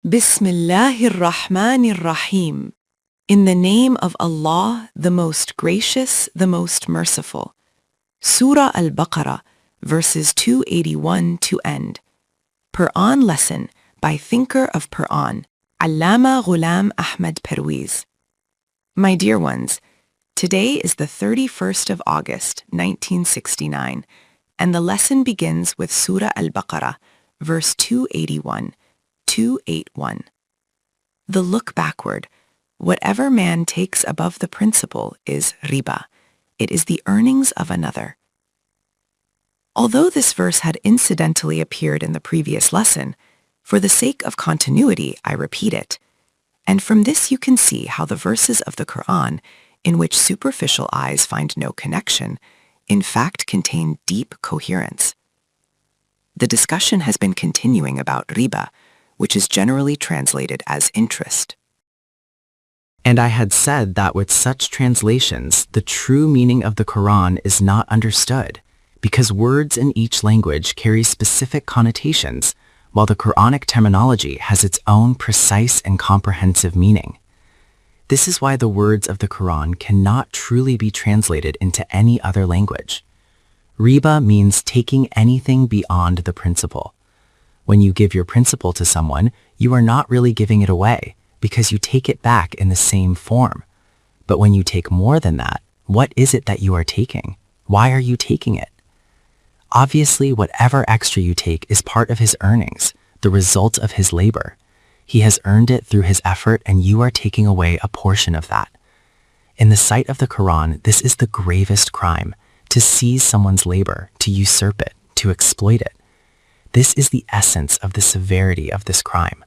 Bismillahir Rahmanir Rahim. In the name of Allah, the most gracious, the most merciful. Surah Al-Baqarah, verses 281 to end. Quran lesson by thinker of Quran, Allama Ahmad Parwez. My dear ones, today is the 31st of August, 1969, and the lesson begins with Surah Al-Baqarah, verse 281. The look backward. Whatever man takes above the principle is riba. It is the earnings of another. Although this verse had incidentally appeared in the previous lesson, for the sake of continuity, I repeat it. And from this you can see how the verses of the Quran, in which superficial eyes find no connection, in fact contain deep coherence. The discussion has been continuing about riba, which is generally translated as interest. And I had said that with such translations, the true meaning of the Quran is not understood, because words in each language carry specific connotations, while the Quranic terminology has its own precise and comprehensive meaning. This is why the words of the Quran cannot truly be translated into any other language. Riba means taking anything beyond the principle. When you give your principle to someone, you are not really giving it away, because you take it back in the same form. But when you take more than that, what is it that you are taking? Why are you taking it? Obviously, whatever extra you take is part of his earnings, the result of his labor. He has earned it through his effort, and you are taking away a portion of that. In the sight of the Quran, this is the gravest crime, to seize someone's labor, to usurp it, to exploit it. This is the essence of the severity of this crime.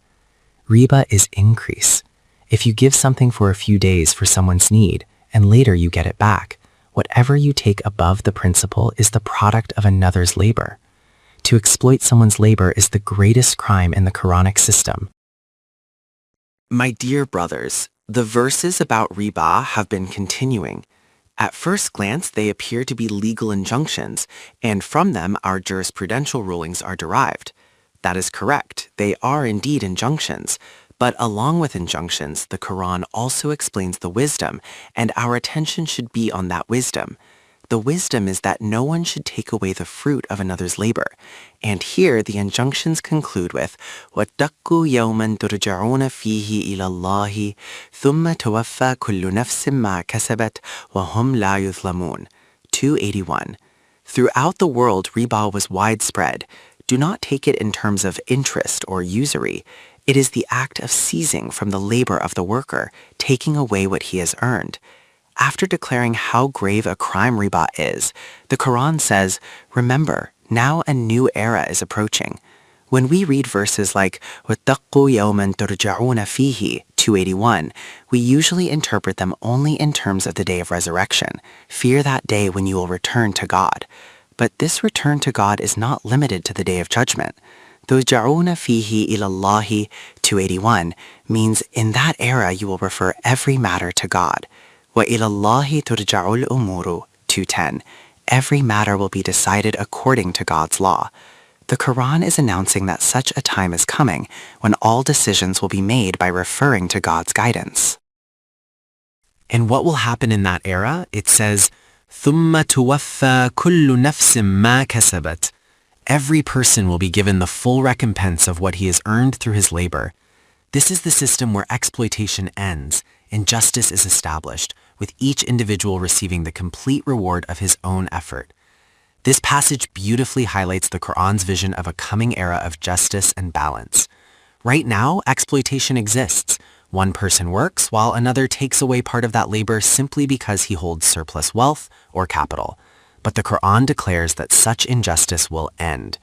Riba is increase. If you give something for a few days for someone's need, and later you get it back, whatever you take above the principle is the product of another's labor. To exploit someone's labor is the greatest crime in the Quranic system. My dear brothers, the verses about riba have been continuing. At first glance, they appear to be legal injunctions, and from them our jurisprudential rulings are derived. That is correct. They are indeed injunctions. But along with injunctions, the Quran also explains the wisdom, and our attention should be on that wisdom. The wisdom is that no one should take away the fruit of another's labor. And here the injunctions conclude with وَاتَّقُوا يَوْمًا تُرْجَعُونَ فِيهِ إِلَى اللَّهِ ثُمَّ تُوَفَّى كُلُّ نَفْسٍ مَا كَسَبَتْ وَهُمْ لَا يُظْلَمُونَ. 281. Throughout the world, riba was widespread. Do not take it in terms of interest or usury. It is the act of seizing from the labor of the worker, taking away what he has earned. After declaring how grave a crime riba is, the Quran says, remember, now a new era is approaching. When we read verses like وَاتَّقُوا يَوْمًا تُرْجَعُونَ فِيهِ 281, we usually interpret them only in terms of the day of resurrection. Fear that day when you will return to God. But this return to God is not limited to the day of judgment. تُرْجَعُونَ فِيهِ إِلَى اللَّهِ 281 means in that era you will refer every matter to God. وَإِلَى اللَّهِ تُرْجَعُ الْأُمُورُ 210. Every matter will be decided according to God's law. The Quran is announcing that such a time is coming when all decisions will be made by referring to God's guidance. And what will happen in that era? It says, ثُمَّ تُوَفَّى كُلُّ نَفْسٍ مَا كَسَبَتْ. Every person will be given the full recompense of what he has earned through his labor. This is the system where exploitation ends and justice is established, with each individual receiving the complete reward of his own effort. This passage beautifully highlights the Quran's vision of a coming era of justice and balance. Right now, exploitation exists. One person works while another takes away part of that labor simply because he holds surplus wealth or capital. But the Quran declares that such injustice will end.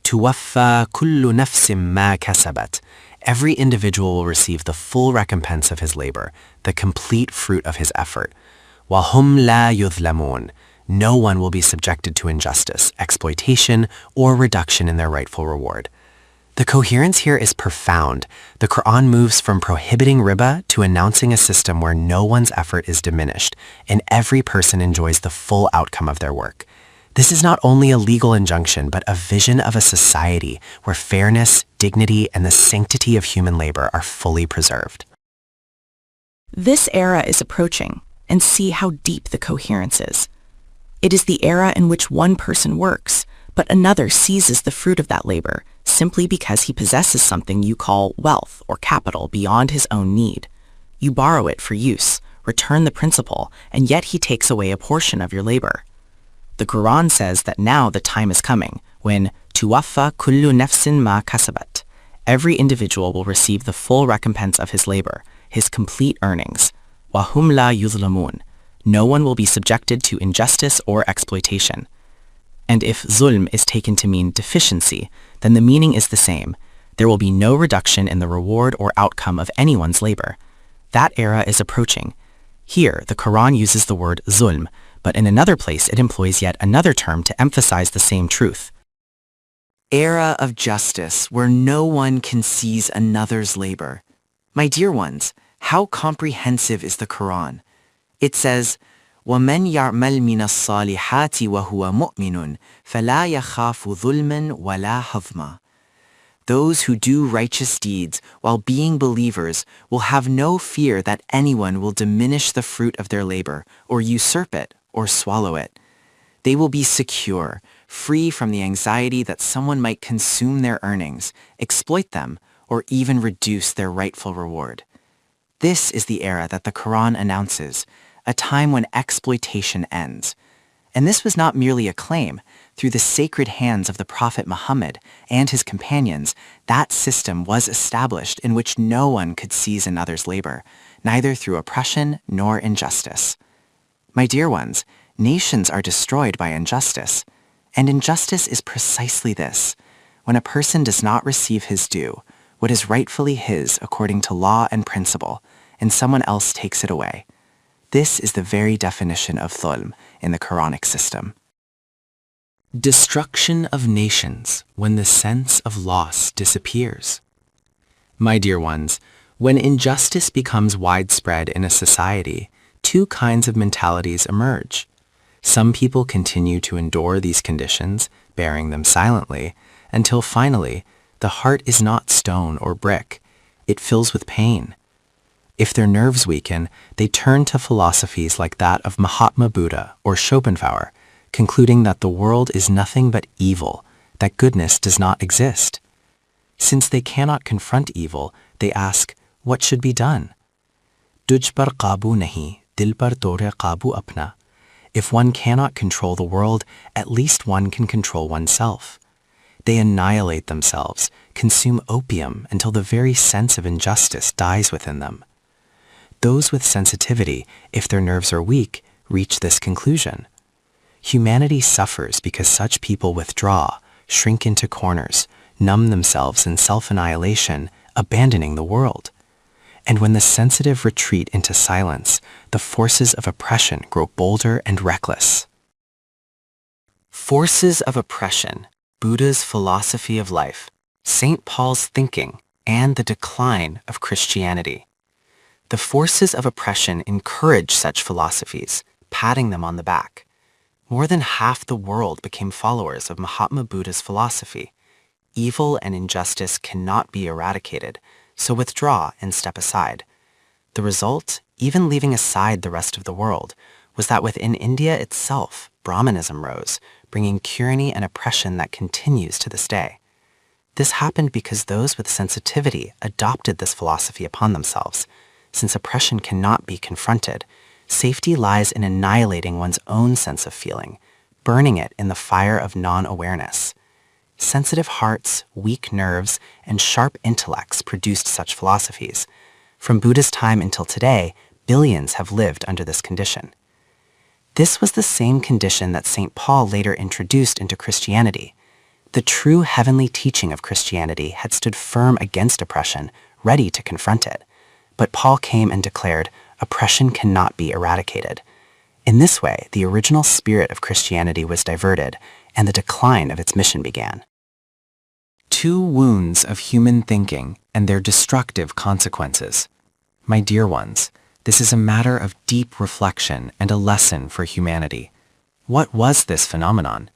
تُوَفَّى كُلُّ نَفْسٍ مَا كَسَبَتْ. Every individual will receive the full recompense of his labor, the complete fruit of his effort. وَهُمْ لَا يُظْلَمُونَ. No one will be subjected to injustice, exploitation, or reduction in their rightful reward. The coherence here is profound. The Quran moves from prohibiting riba to announcing a system where no one's effort is diminished, and every person enjoys the full outcome of their work. This is not only a legal injunction, but a vision of a society where fairness, dignity, and the sanctity of human labor are fully preserved. This era is approaching, and see how deep the coherence is. It is the era in which one person works, but another seizes the fruit of that labor simply because he possesses something you call wealth or capital beyond his own need. You borrow it for use, return the principal, and yet he takes away a portion of your labor. The Quran says that now the time is coming when tuwaffa kullu nafsin ma kasabat. Every individual will receive the full recompense of his labor, his complete earnings. Wahum la yuzlamun. No one will be subjected to injustice or exploitation. And if zulm is taken to mean deficiency, then the meaning is the same. There will be no reduction in the reward or outcome of anyone's labor. That era is approaching. Here, the Quran uses the word zulm, but in another place it employs yet another term to emphasize the same truth. Era of justice where no one can seize another's labor. My dear ones, how comprehensive is the Quran? It says, وَمَنْ يَعْمَلْ مِنَ الصَّالِحَاتِ وَهُوَ مُؤْمِنٌ فَلَا يَخَافُ ظُلْمًا وَلَا هَضْمًا. Those who do righteous deeds while being believers will have no fear that anyone will diminish the fruit of their labor, or usurp it, or swallow it. They will be secure, free from the anxiety that someone might consume their earnings, exploit them, or even reduce their rightful reward. This is the era that the Quran announces, a time when exploitation ends. And this was not merely a claim. Through the sacred hands of the Prophet Muhammad and his companions, that system was established in which no one could seize another's labor, neither through oppression nor injustice. My dear ones, nations are destroyed by injustice. And injustice is precisely this: when a person does not receive his due, what is rightfully his according to law and principle, and someone else takes it away. This is the very definition of dhulm in the Quranic system. Destruction of nations when the sense of loss disappears. My dear ones, when injustice becomes widespread in a society, two kinds of mentalities emerge. Some people continue to endure these conditions, bearing them silently, until finally, the heart is not stone or brick. It fills with pain. If their nerves weaken, they turn to philosophies like that of Mahatma Buddha or Schopenhauer, concluding that the world is nothing but evil, that goodness does not exist. Since they cannot confront evil, they ask, what should be done? Tuj par qabu nahi, dil par tore qabu apna. If one cannot control the world, at least one can control oneself. They annihilate themselves, consume opium until the very sense of injustice dies within them. Those with sensitivity, if their nerves are weak, reach this conclusion. Humanity suffers because such people withdraw, shrink into corners, numb themselves in self-annihilation, abandoning the world. And when the sensitive retreat into silence, the forces of oppression grow bolder and reckless. Forces of oppression, Buddha's philosophy of life, St. Paul's thinking, and the decline of Christianity. The forces of oppression encourage such philosophies, patting them on the back. More than half the world became followers of Mahatma Buddha's philosophy. Evil and injustice cannot be eradicated, so withdraw and step aside. The result, even leaving aside the rest of the world, was that within India itself, Brahmanism rose, bringing tyranny and oppression that continues to this day. This happened because those with sensitivity adopted this philosophy upon themselves. Since oppression cannot be confronted, safety lies in annihilating one's own sense of feeling, burning it in the fire of non-awareness. Sensitive hearts, weak nerves, and sharp intellects produced such philosophies. From Buddha's time until today, billions have lived under this condition. This was the same condition that St. Paul later introduced into Christianity. The true heavenly teaching of Christianity had stood firm against oppression, ready to confront it. But Paul came and declared, oppression cannot be eradicated. In this way, the original spirit of Christianity was diverted, and the decline of its mission began. Two wounds of human thinking and their destructive consequences. My dear ones, this is a matter of deep reflection and a lesson for humanity. What was this phenomenon?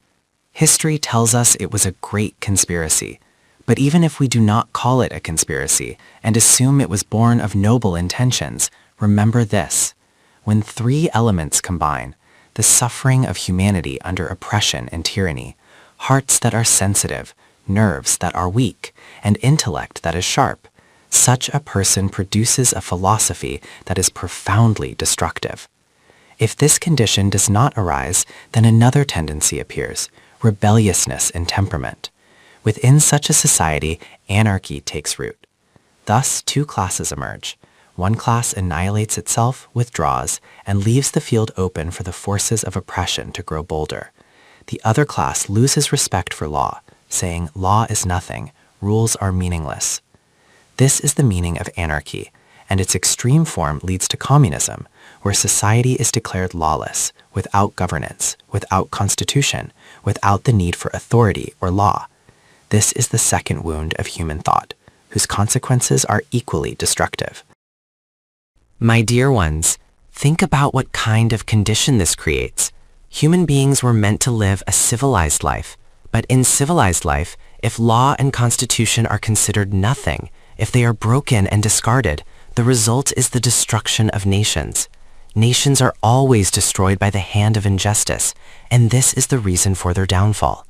History tells us it was a great conspiracy. But even if we do not call it a conspiracy and assume it was born of noble intentions, remember this. When three elements combine, the suffering of humanity under oppression and tyranny, hearts that are sensitive, nerves that are weak, and intellect that is sharp, such a person produces a philosophy that is profoundly destructive. If this condition does not arise, then another tendency appears, rebelliousness in temperament. Within such a society, anarchy takes root. Thus, two classes emerge. One class annihilates itself, withdraws, and leaves the field open for the forces of oppression to grow bolder. The other class loses respect for law, saying law is nothing, rules are meaningless. This is the meaning of anarchy, and its extreme form leads to communism, where society is declared lawless, without governance, without constitution, without the need for authority or law. This is the second wound of human thought, whose consequences are equally destructive. My dear ones, think about what kind of condition this creates. Human beings were meant to live a civilized life, but in civilized life, if law and constitution are considered nothing, if they are broken and discarded, the result is the destruction of nations. Nations are always destroyed by the hand of injustice, and this is the reason for their downfall.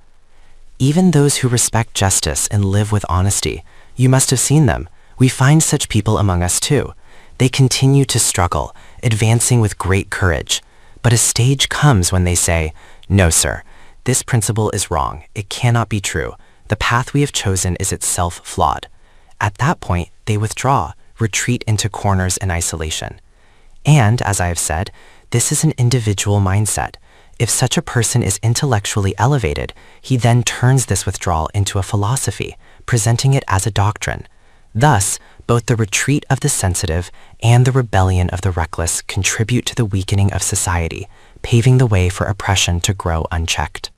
Even those who respect justice and live with honesty, you must have seen them. We find such people among us too. They continue to struggle, advancing with great courage. But a stage comes when they say, "No, sir, this principle is wrong. It cannot be true. The path we have chosen is itself flawed." At that point, they withdraw, retreat into corners and isolation. And, as I have said, this is an individual mindset. If such a person is intellectually elevated, he then turns this withdrawal into a philosophy, presenting it as a doctrine. Thus, both the retreat of the sensitive and the rebellion of the reckless contribute to the weakening of society, paving the way for oppression to grow unchecked.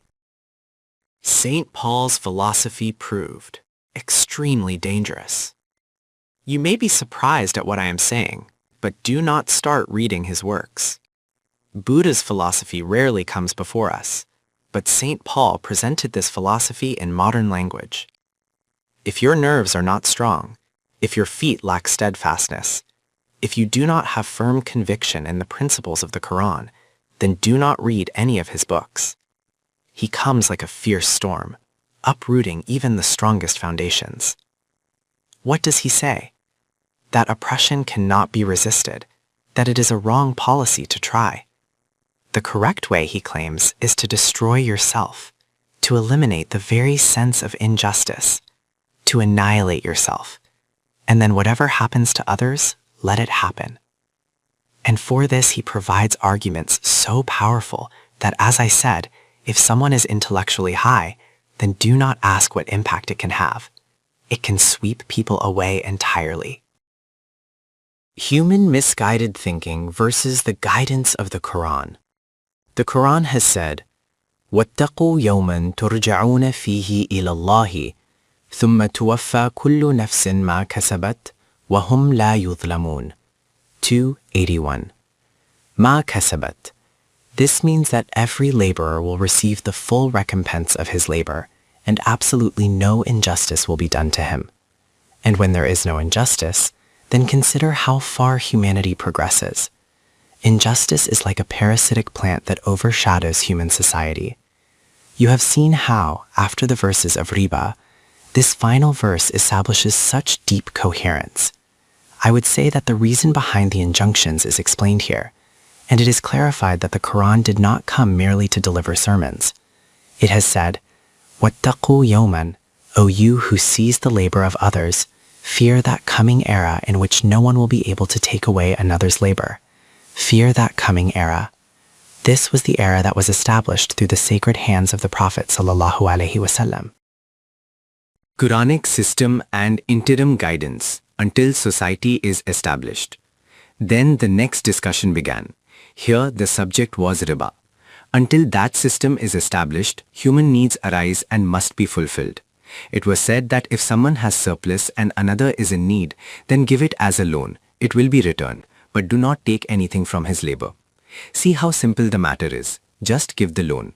St. Paul's philosophy proved extremely dangerous. You may be surprised at what I am saying, but do not start reading his works. Buddha's philosophy rarely comes before us, but St. Paul presented this philosophy in modern language. If your nerves are not strong, if your feet lack steadfastness, if you do not have firm conviction in the principles of the Quran, then do not read any of his books. He comes like a fierce storm, uprooting even the strongest foundations. What does he say? That oppression cannot be resisted, that it is a wrong policy to try. The correct way, he claims, is to destroy yourself, to eliminate the very sense of injustice, to annihilate yourself, and then whatever happens to others, let it happen. And for this, he provides arguments so powerful that, as I said, if someone is intellectually high, then do not ask what impact it can have. It can sweep people away entirely. Human misguided thinking versus the guidance of the Quran. The Quran has said, وَاتَّقُوا يَوْمًا تُرْجَعُونَ فِيهِ إِلَى اللَّهِ ثُمَّ تُوَفَّى كُلُّ نَفْسٍ مَا كَسَبَتْ وَهُمْ لَا يُظْلَمُونَ. 281. مَا كَسَبَتْ. This means that every laborer will receive the full recompense of his labor, and absolutely no injustice will be done to him. And when there is no injustice, then consider how far humanity progresses. Injustice is like a parasitic plant that overshadows human society. You have seen how, after the verses of riba, this final verse establishes such deep coherence. I would say that the reason behind the injunctions is explained here, and it is clarified that the Quran did not come merely to deliver sermons. It has said, وَاتَّقُوا يَوْمًا, O you who seize the labor of others, fear that coming era in which no one will be able to take away another's labor. Fear that coming era. This was the era that was established through the sacred hands of the Prophet ﷺ. Quranic system and interim guidance until society is established. Then the next discussion began. Here the subject was riba. Until that system is established, human needs arise and must be fulfilled. It was said that if someone has surplus and another is in need, then give it as a loan. It will be returned, but do not take anything from his labor. See how simple the matter is. just give the loan.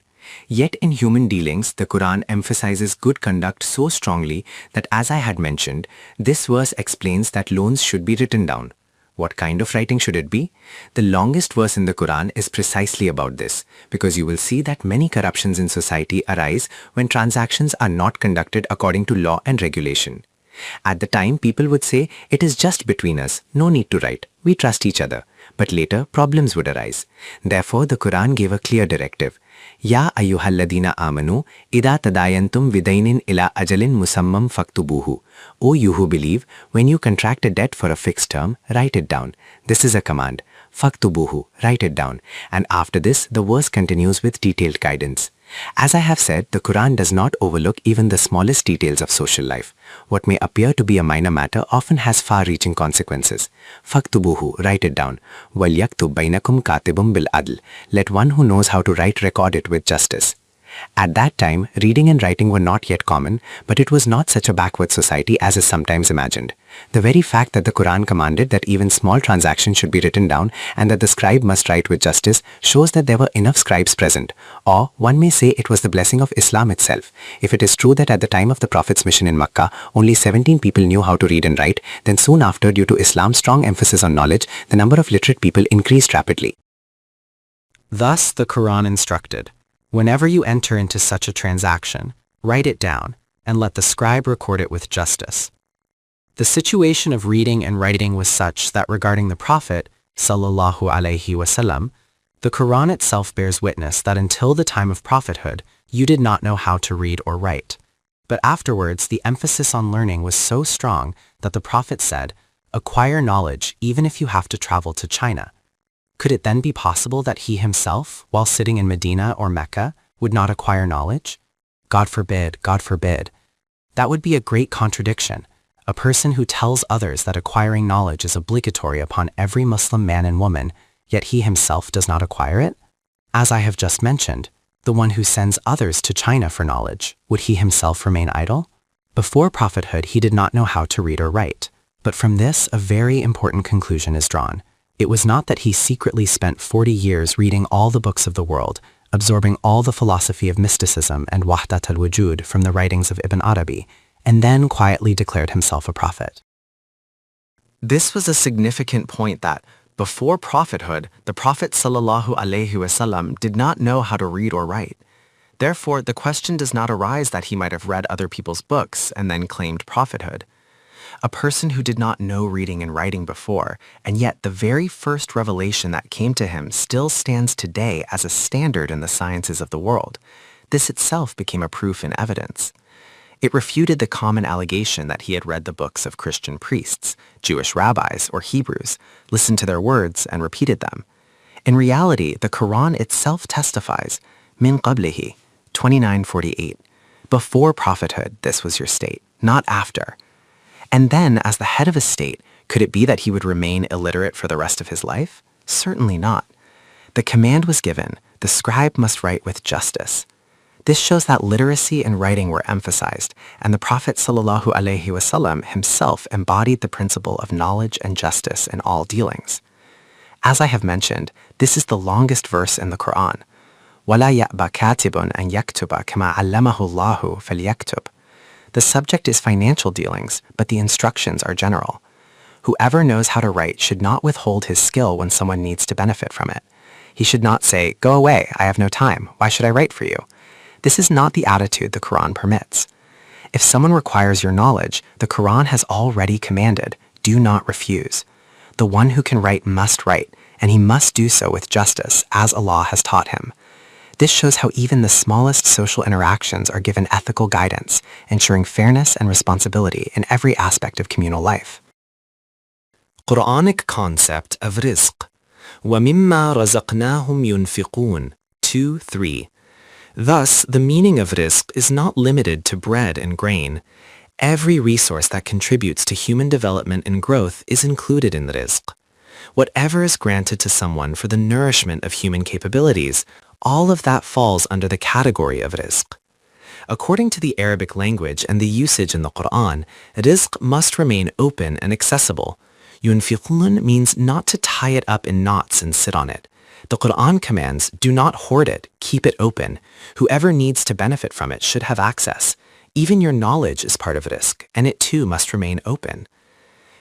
Yet in human dealings, the Quran emphasizes good conduct so strongly that, as I had mentioned, this verse explains that loans should be written down. What kind of writing should it be? The longest verse in the Quran is precisely about this, because you will see that many corruptions in society arise when transactions are not conducted according to law and regulation. At the time, people would say, it is just between us, no need to write, we trust each other. But later, problems would arise. Therefore, the Quran gave a clear directive. Ya ayyuhalladina amanu, ida tadayantum vidainin ila ajalin musammam faktubuhu. O you who believe, when you contract a debt for a fixed term, write it down. This is a command. Faktubuhu, write it down. And after this, the verse continues with detailed guidance. As I have said, the Quran does not overlook even the smallest details of social life. What may appear to be a minor matter often has far-reaching consequences. Faktubuhu, write it down. وَلْيَكْتُبْ بَيْنَكُمْ كَاتِبٌ بِالْعَدْلِ. Let one who knows how to write record it with justice. At that time, reading and writing were not yet common, but it was not such a backward society as is sometimes imagined. The very fact that the Quran commanded that even small transactions should be written down and that the scribe must write with justice shows that there were enough scribes present. Or, one may say it was the blessing of Islam itself. If it is true that at the time of the Prophet's mission in Makkah, only 17 people knew how to read and write, then soon after, due to Islam's strong emphasis on knowledge, the number of literate people increased rapidly. Thus, the Quran instructed, whenever you enter into such a transaction, write it down and let the scribe record it with justice. The situation of reading and writing was such that regarding the Prophet, sallallahu alaihi wasallam, the Quran itself bears witness that until the time of prophethood, you did not know how to read or write. But afterwards, the emphasis on learning was so strong that the Prophet said, acquire knowledge even if you have to travel to China. Could it then be possible that he himself, while sitting in Medina or Mecca, would not acquire knowledge? God forbid, God forbid. That would be a great contradiction. A person who tells others that acquiring knowledge is obligatory upon every Muslim man and woman, yet he himself does not acquire it? As I have just mentioned, the one who sends others to China for knowledge, would he himself remain idle? Before prophethood, he did not know how to read or write. But from this, a very important conclusion is drawn. It was not that he secretly spent 40 years reading all the books of the world, absorbing all the philosophy of mysticism and wahdat al-wujud from the writings of Ibn Arabi, and then quietly declared himself a prophet. This was a significant point that, before prophethood, the Prophet ﷺ did not know how to read or write. Therefore, the question does not arise that he might have read other people's books and then claimed prophethood. A person who did not know reading and writing before, and yet the very first revelation that came to him still stands today as a standard in the sciences of the world. This itself became a proof in evidence. It refuted the common allegation that he had read the books of Christian priests, Jewish rabbis, or Hebrews, listened to their words, and repeated them. In reality, the Quran itself testifies, min qablihi, 29:48. Before prophethood, this was your state, not after. And then, as the head of a state, could it be that he would remain illiterate for the rest of his life? Certainly not. The command was given, the scribe must write with justice. This shows that literacy and writing were emphasized, and the Prophet ﷺ himself embodied the principle of knowledge and justice in all dealings. As I have mentioned, this is the longest verse in the Quran. وَلَا يَأْبَ كَاتِبٌ أَنْ يَكْتُبَ كَمَا عَلَّمَهُ اللَّهُ فَلْيَكْتُبْ. The subject is financial dealings, but the instructions are general. Whoever knows how to write should not withhold his skill when someone needs to benefit from it. He should not say, "Go away, I have no time. Why should I write for you?" This is not the attitude the Quran permits. If someone requires your knowledge, the Quran has already commanded, do not refuse. The one who can write must write, and he must do so with justice, as Allah has taught him. This shows how even the smallest social interactions are given ethical guidance, ensuring fairness and responsibility in every aspect of communal life. Quranic concept of rizq. وَمِمَّا رَزَقْنَاهُمْ يُنْفِقُونَ 2:3. Thus, the meaning of rizq is not limited to bread and grain. Every resource that contributes to human development and growth is included in the rizq. Whatever is granted to someone for the nourishment of human capabilities, all of that falls under the category of rizq. According to the Arabic language and the usage in the Quran, rizq must remain open and accessible. Yunfiqun means not to tie it up in knots and sit on it. The Quran commands, do not hoard it, keep it open. Whoever needs to benefit from it should have access. Even your knowledge is part of rizq, and it too must remain open.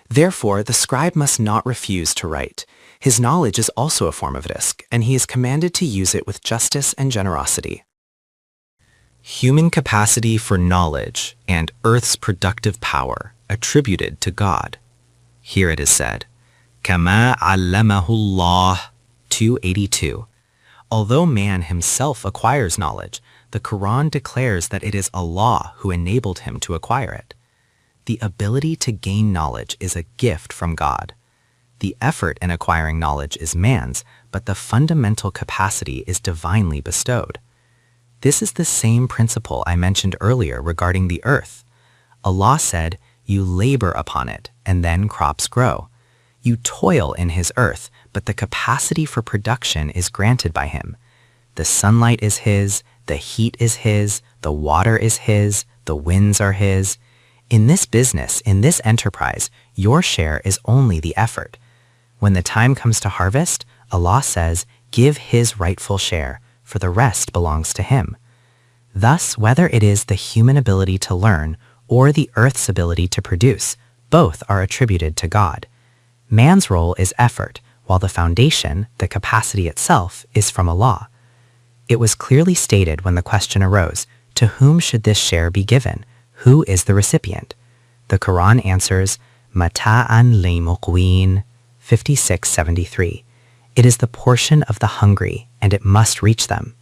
Therefore, the scribe must not refuse to write. His knowledge is also a form of rizq, and he is commanded to use it with justice and generosity. Human capacity for knowledge and earth's productive power attributed to God. Here it is said, Kama allamahu Allah 282. Although man himself acquires knowledge, the Quran declares that it is Allah who enabled him to acquire it. The ability to gain knowledge is a gift from God. The effort in acquiring knowledge is man's, but the fundamental capacity is divinely bestowed. This is the same principle I mentioned earlier regarding the earth. Allah said, you labor upon it, and then crops grow. You toil in his earth, but the capacity for production is granted by him. The sunlight is his, the heat is his, the water is his, the winds are his. In this business, in this enterprise, your share is only the effort. When the time comes to harvest, Allah says, give his rightful share, for the rest belongs to him. Thus, whether it is the human ability to learn or the earth's ability to produce, both are attributed to God. Man's role is effort, while the foundation, the capacity itself, is from Allah. It was clearly stated when the question arose, to whom should this share be given? Who is the recipient? The Quran answers, Mata'an lil-muqwin, 56:73. It is the portion of the hungry, and it must reach them.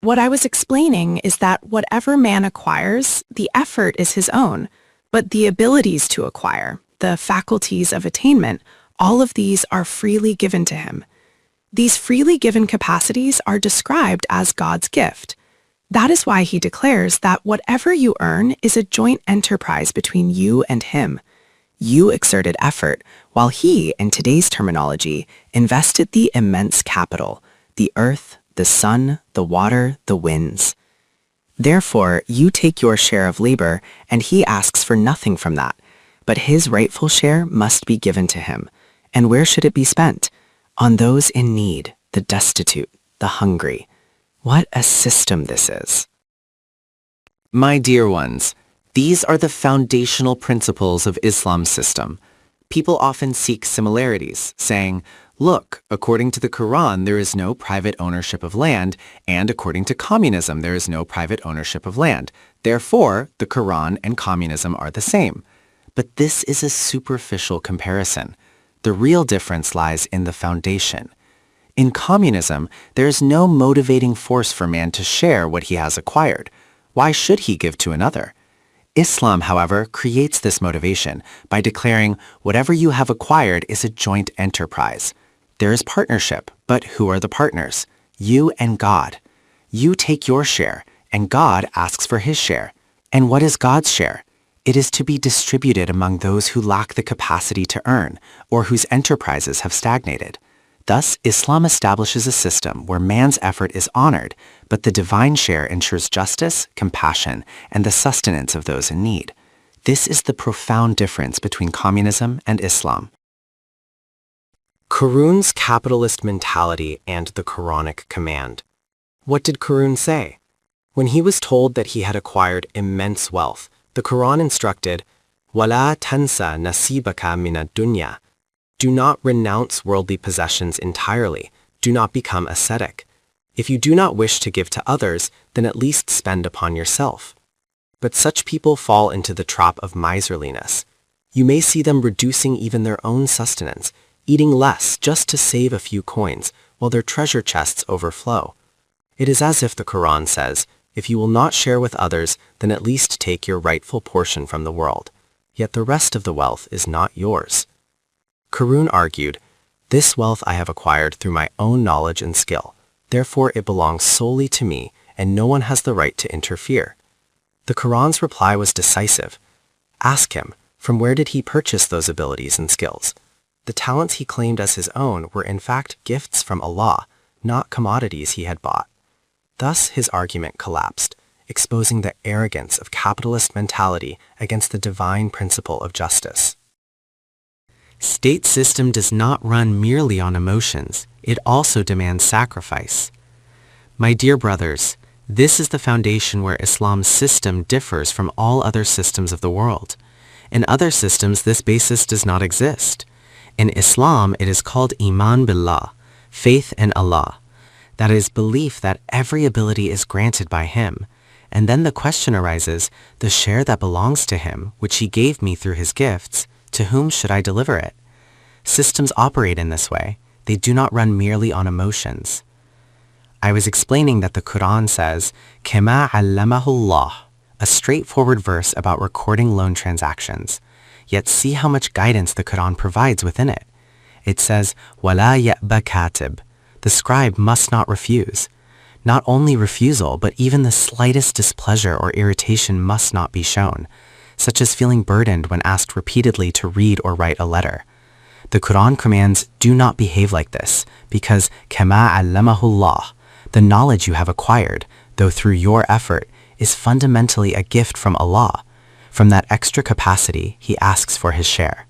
What I was explaining is that whatever man acquires, the effort is his own, but the abilities to acquire, the faculties of attainment, all of these are freely given to him. These freely given capacities are described as God's gift. That is why he declares that whatever you earn is a joint enterprise between you and him. You exerted effort, while he, in today's terminology, invested the immense capital, the earth, the sun, the water, the winds. Therefore, you take your share of labor, and he asks for nothing from that. But his rightful share must be given to him. And where should it be spent? On those in need, the destitute, the hungry. What a system this is. My dear ones, these are the foundational principles of Islam's system. People often seek similarities, saying, look, according to the Quran, there is no private ownership of land, and according to communism, there is no private ownership of land. Therefore, the Quran and communism are the same. But this is a superficial comparison. The real difference lies in the foundation. In communism, there is no motivating force for man to share what he has acquired. Why should he give to another? Islam, however, creates this motivation by declaring whatever you have acquired is a joint enterprise. There is partnership, but who are the partners? You and God. You take your share, and God asks for his share. And what is God's share? It is to be distributed among those who lack the capacity to earn, or whose enterprises have stagnated. Thus, Islam establishes a system where man's effort is honored, but the divine share ensures justice, compassion, and the sustenance of those in need. This is the profound difference between communism and Islam. Qarun's capitalist mentality and the Quranic command. What did Qarun say? When he was told that he had acquired immense wealth, the Quran instructed, وَلَا تَنْسَ نَصِيبَكَ مِنَ الدُّنْيَا. Do not renounce worldly possessions entirely. Do not become ascetic. If you do not wish to give to others, then at least spend upon yourself. But such people fall into the trap of miserliness. You may see them reducing even their own sustenance, eating less just to save a few coins, while their treasure chests overflow. It is as if the Quran says, if you will not share with others, then at least take your rightful portion from the world. Yet the rest of the wealth is not yours. Qarun argued, this wealth I have acquired through my own knowledge and skill. Therefore it belongs solely to me, and no one has the right to interfere. The Quran's reply was decisive. Ask him, from where did he purchase those abilities and skills? The talents he claimed as his own were in fact gifts from Allah, not commodities he had bought. Thus his argument collapsed, exposing the arrogance of capitalist mentality against the divine principle of justice. State system does not run merely on emotions. It also demands sacrifice. My dear brothers, this is the foundation where Islam's system differs from all other systems of the world. In other systems, this basis does not exist. In Islam, it is called Iman Billah, faith in Allah. That is, belief that every ability is granted by Him. And then the question arises, the share that belongs to Him, which He gave me through His gifts, to whom should I deliver it? Systems operate in this way. They do not run merely on emotions. I was explaining that the Quran says, كَمَا عَلَّمَهُ اللَّهُ, a straightforward verse about recording loan transactions. Yet see how much guidance the Quran provides within it. It says, وَلَا يَأْبَ كَاتِبٌ, the scribe must not refuse. Not only refusal, but even the slightest displeasure or irritation must not be shown, such as feeling burdened when asked repeatedly to read or write a letter. The Quran commands, do not behave like this, because كَمَا عَلَّمَهُ اللَّهُ, the knowledge you have acquired, though through your effort, is fundamentally a gift from Allah. From that extra capacity, He asks for His share.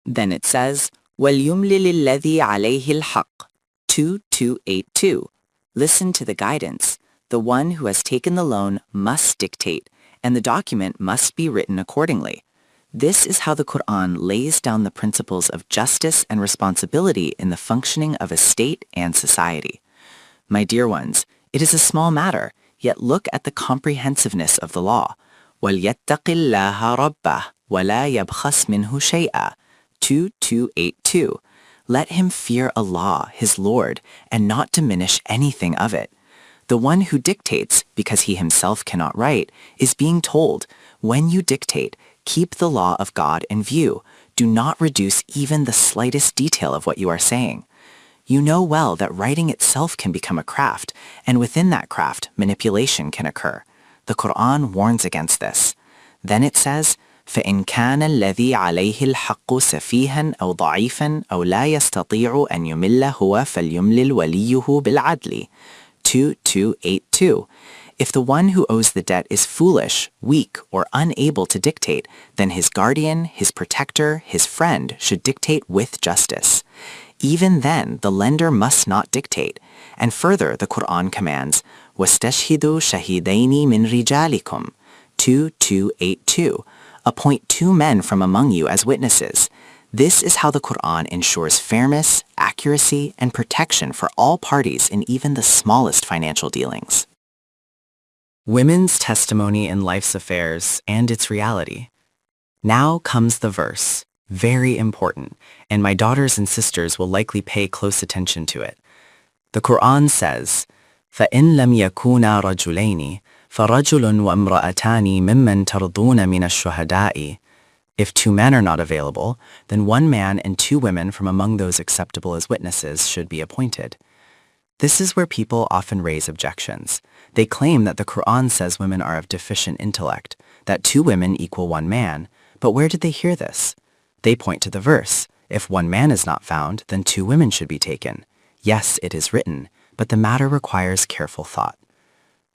Then it says, وَلْيُمْلِلِ الَّذِي عَلَيْهِ الْحَقِّ 2282. Listen to the guidance. The one who has taken the loan must dictate, and the document must be written accordingly. This is how the Quran lays down the principles of justice and responsibility in the functioning of a state and society. My dear ones, it is a small matter, yet look at the comprehensiveness of the law. وَلْيَتَّقِ اللَّهَ رَبَّهُ وَلَا يَبْخَسْ مِنْهُ شَيْئًا 2282. Let him fear Allah, his Lord, and not diminish anything of it. The one who dictates, because he himself cannot write, is being told, when you dictate, keep the law of God in view. Do not reduce even the slightest detail of what you are saying. You know well that writing itself can become a craft, and within that craft, manipulation can occur. The Quran warns against this. Then it says, فَإِنْ كَانَ الَّذِي عَلَيْهِ الْحَقُّ سَفِيهًا أَوْ ضَعِيفًا أَوْ لَا يَسْتَطِيعُ أَنْ يُمِلَّ هُوَ فَلْيُمْلِلْ وَلِيُّهُ بِالْعَدْلِ 2282. If the one who owes the debt is foolish, weak, or unable to dictate, then his guardian, his protector, his friend should dictate with justice. Even then, the lender must not dictate. And further, the Quran commands, وَاسْتَشْهِدُوا شَهِدَيْنِ مِنْ رِجَالِكُمْ 2282. Appoint 2 men from among you as witnesses. This is how the Quran ensures fairness, accuracy, and protection for all parties in even the smallest financial dealings. Women's testimony in life's affairs and its reality. Now comes the verse, very important, and my daughters and sisters will likely pay close attention to it. The Quran says, فَإِن لَمْ يَكُونَا رَجُلَيْنِ فَرَجُلٌ وَامْرَأَتَانِ مِمَّنْ تَرْضُونَ مِنَ الشُّهَدَاءِ. If 2 men are not available, then 1 man and 2 women from among those acceptable as witnesses should be appointed. This is where people often raise objections. They claim that the Quran says women are of deficient intellect, that 2 women equal 1 man, but where did they hear this? They point to the verse, if 1 man is not found, then 2 women should be taken. Yes, it is written, but the matter requires careful thought.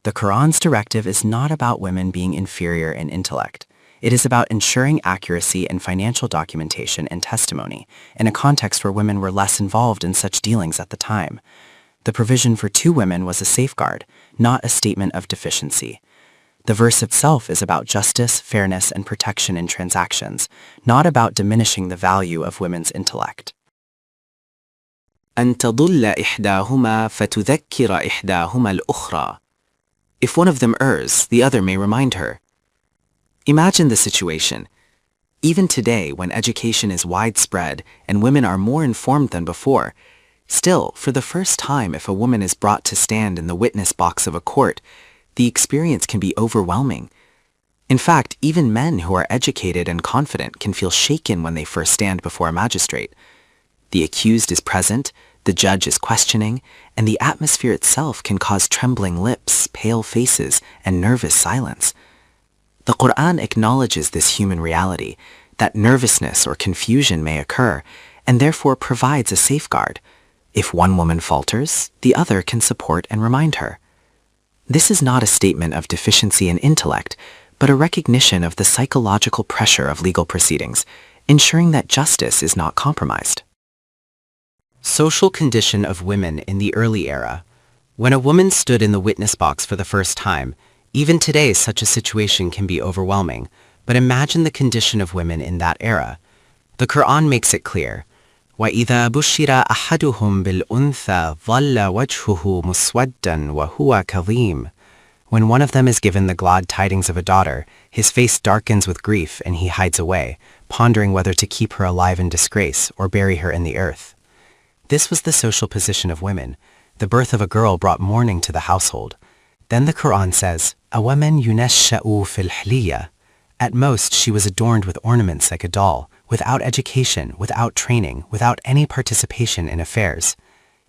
The Quran's directive is not about women being inferior in intellect. It is about ensuring accuracy in financial documentation and testimony in a context where women were less involved in such dealings at the time. The provision for 2 women was a safeguard, not a statement of deficiency. The verse itself is about justice, fairness, and protection in transactions, not about diminishing the value of women's intellect. أن تضل إحداهما فتذكر إحداهما الأخرى. If one of them errs, the other may remind her. Imagine the situation. Even today, when education is widespread and women are more informed than before, still, for the first time, if a woman is brought to stand in the witness box of a court, the experience can be overwhelming. In fact, even men who are educated and confident can feel shaken when they first stand before a magistrate. The accused is present, the judge is questioning, and the atmosphere itself can cause trembling lips, pale faces, and nervous silence. The Quran acknowledges this human reality, that nervousness or confusion may occur, and therefore provides a safeguard. If one woman falters, the other can support and remind her. This is not a statement of deficiency in intellect, but a recognition of the psychological pressure of legal proceedings, ensuring that justice is not compromised. Social condition of women in the early era. When a woman stood in the witness box for the first time, even today such a situation can be overwhelming, but imagine the condition of women in that era. The Quran makes it clear, وَإِذَا بُشِّرَ أَحَدُهُمْ بِالْأُنْثَى ظَلَّ وَجْهُهُ مُسْوَدًّا وَهُوَ كَظِيمٌ. When one of them is given the glad tidings of a daughter, his face darkens with grief and he hides away, pondering whether to keep her alive in disgrace or bury her in the earth. This was the social position of women. The birth of a girl brought mourning to the household. Then the Quran says, أَوَمَنْ يُنَشَّأُ فِي الْحِلِيَّةِ. At most, she was adorned with ornaments like a doll, without education, without training, without any participation in affairs.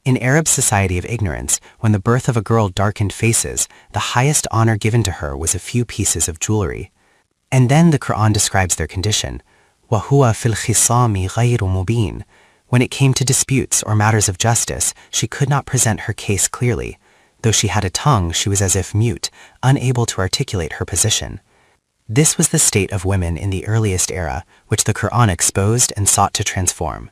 In Arab society of ignorance, when the birth of a girl darkened faces, the highest honor given to her was a few pieces of jewelry. And then the Quran describes their condition. وَهُوَ فِي الْخِصَامِ غَيْرُ مُبِينٍ. When it came to disputes or matters of justice, she could not present her case clearly. Though she had a tongue, she was as if mute, unable to articulate her position. This was the state of women in the earliest era, which the Quran exposed and sought to transform.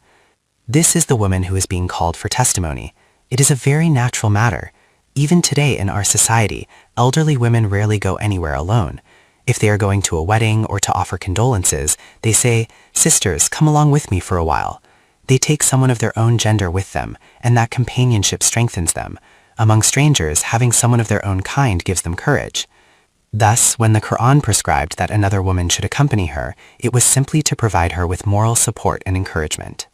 This is the woman who is being called for testimony. It is a very natural matter. Even today in our society, elderly women rarely go anywhere alone. If they are going to a wedding or to offer condolences, they say, "Sisters, come along with me for a while." They take someone of their own gender with them, and that companionship strengthens them. Among strangers, having someone of their own kind gives them courage. Thus, when the Quran prescribed that another woman should accompany her, it was simply to provide her with moral support and encouragement.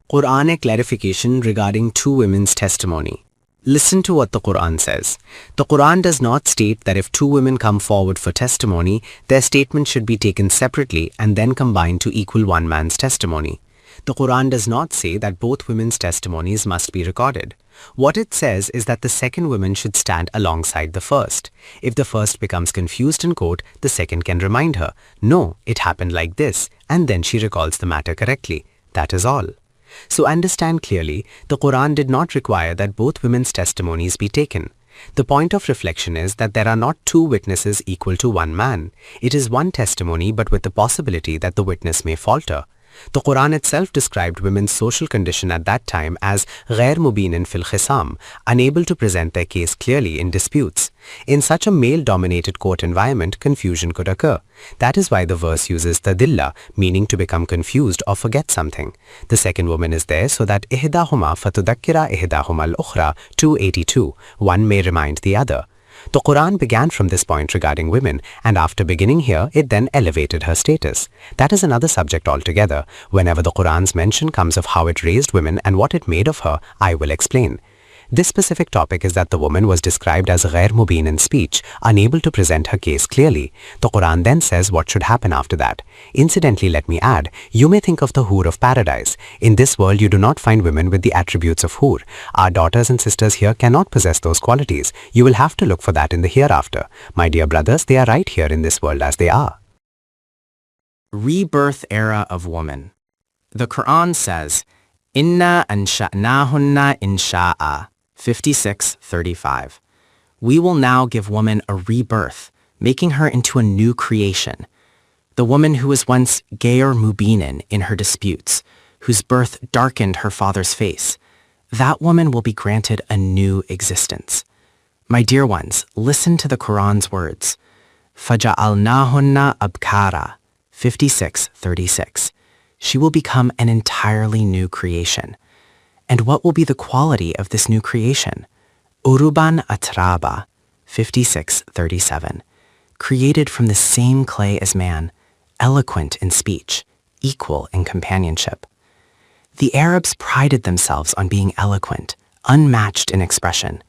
Quranic clarification regarding two women's testimony. Listen to what the Quran says. The Quran does not state that if two women come forward for testimony, their statement should be taken separately and then combined to equal one man's testimony. The Quran does not say that both women's testimonies must be recorded. What it says is that the second woman should stand alongside the first. If the first becomes confused in court, the second can remind her, "No, it happened like this," and then she recalls the matter correctly. That is all. So understand clearly, the Quran did not require that both women's testimonies be taken. The point of reflection is that there are not two witnesses equal to one man. It is one testimony but with the possibility that the witness may falter. The Quran itself described women's social condition at that time as غَيْر مُبِينٍ فِي الْخِصَامِ, unable to present their case clearly in disputes. In such a male-dominated court environment, confusion could occur. That is why the verse uses tadilla, meaning to become confused or forget something. The second woman is there so that إِحْدَاهُمَا فَتُذَكِّرَ إِحْدَاهُمَا الْأُخْرَى, 282, one may remind the other. The Quran began from this point regarding women, and after beginning here, it then elevated her status. That is another subject altogether. Whenever the Quran's mention comes of how it raised women and what it made of her, I will explain. This specific topic is that the woman was described as غَيْر مُبِينٍ in speech, unable to present her case clearly. The Quran then says what should happen after that. Incidentally, let me add, you may think of the Hur of paradise. In this world, you do not find women with the attributes of Hur. Our daughters and sisters here cannot possess those qualities. You will have to look for that in the hereafter. My dear brothers, they are right here in this world as they are. Rebirth era of woman. The Quran says, "Inna ansha'nahunna insha'a." 56:35. We will now give woman a rebirth, making her into a new creation. The woman who was once غَيْر مُبِينٍ in her disputes, whose birth darkened her father's face, that woman will be granted a new existence. My dear ones, listen to the Quran's words. فَجَعَلْنَاهُنَّ أَبْكَارًا 56:36. She will become an entirely new creation. And what will be the quality of this new creation? Uruban atraba, 56:37. Created from the same clay as man, eloquent in speech, equal in companionship. The Arabs prided themselves on being eloquent, unmatched in expression.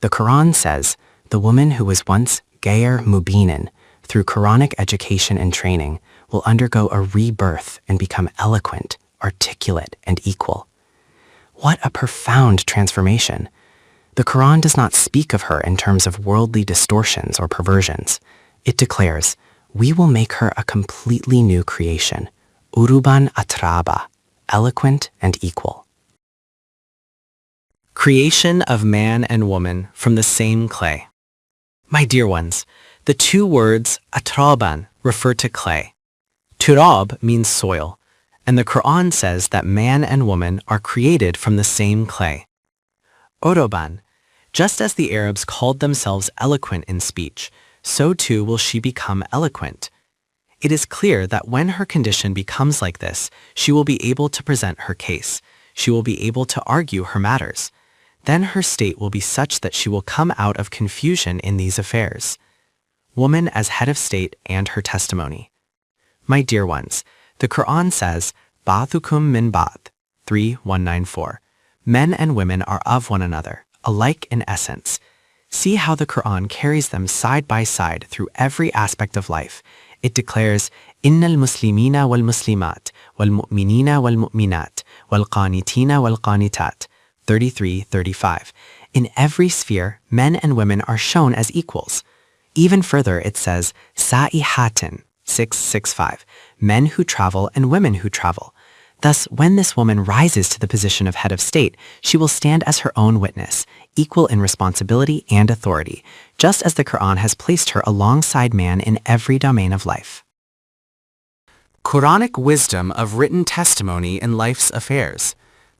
The Quran says, the woman who was once غَيْر مُبِينٍ, through Quranic education and training, will undergo a rebirth and become eloquent, articulate, and equal. What a profound transformation. The Quran does not speak of her in terms of worldly distortions or perversions. It declares, we will make her a completely new creation, uruban atraba, eloquent and equal. Creation of man and woman from the same clay. My dear ones, the two words atraban refer to clay. Turab means soil, And the Quran says that man and woman are created from the same clay. Oroban, just as the Arabs called themselves eloquent in speech, so too will she become eloquent. It is clear that when her condition becomes like this, she will be able to present her case. She will be able to argue her matters. Then her state will be such that she will come out of confusion in these affairs. Woman as head of state and her testimony. My dear ones, the Quran says, Ba'thukum min ba'th, 3:194. Men and women are of one another, alike in essence. See how the Quran carries them side by side through every aspect of life. It declares, Innal muslimina wal muslimat, wal mu'minina wal mu'minat, wal qanitina wal qanitat, 33:35. In every sphere, men and women are shown as equals. Even further, it says, Sa'ihatin, 6:65. Men who travel and women who travel. Thus, when this woman rises to the position of head of state, she will stand as her own witness, equal in responsibility and authority, just as the Quran has placed her alongside man in every domain of life. Quranic wisdom of written testimony in life's affairs.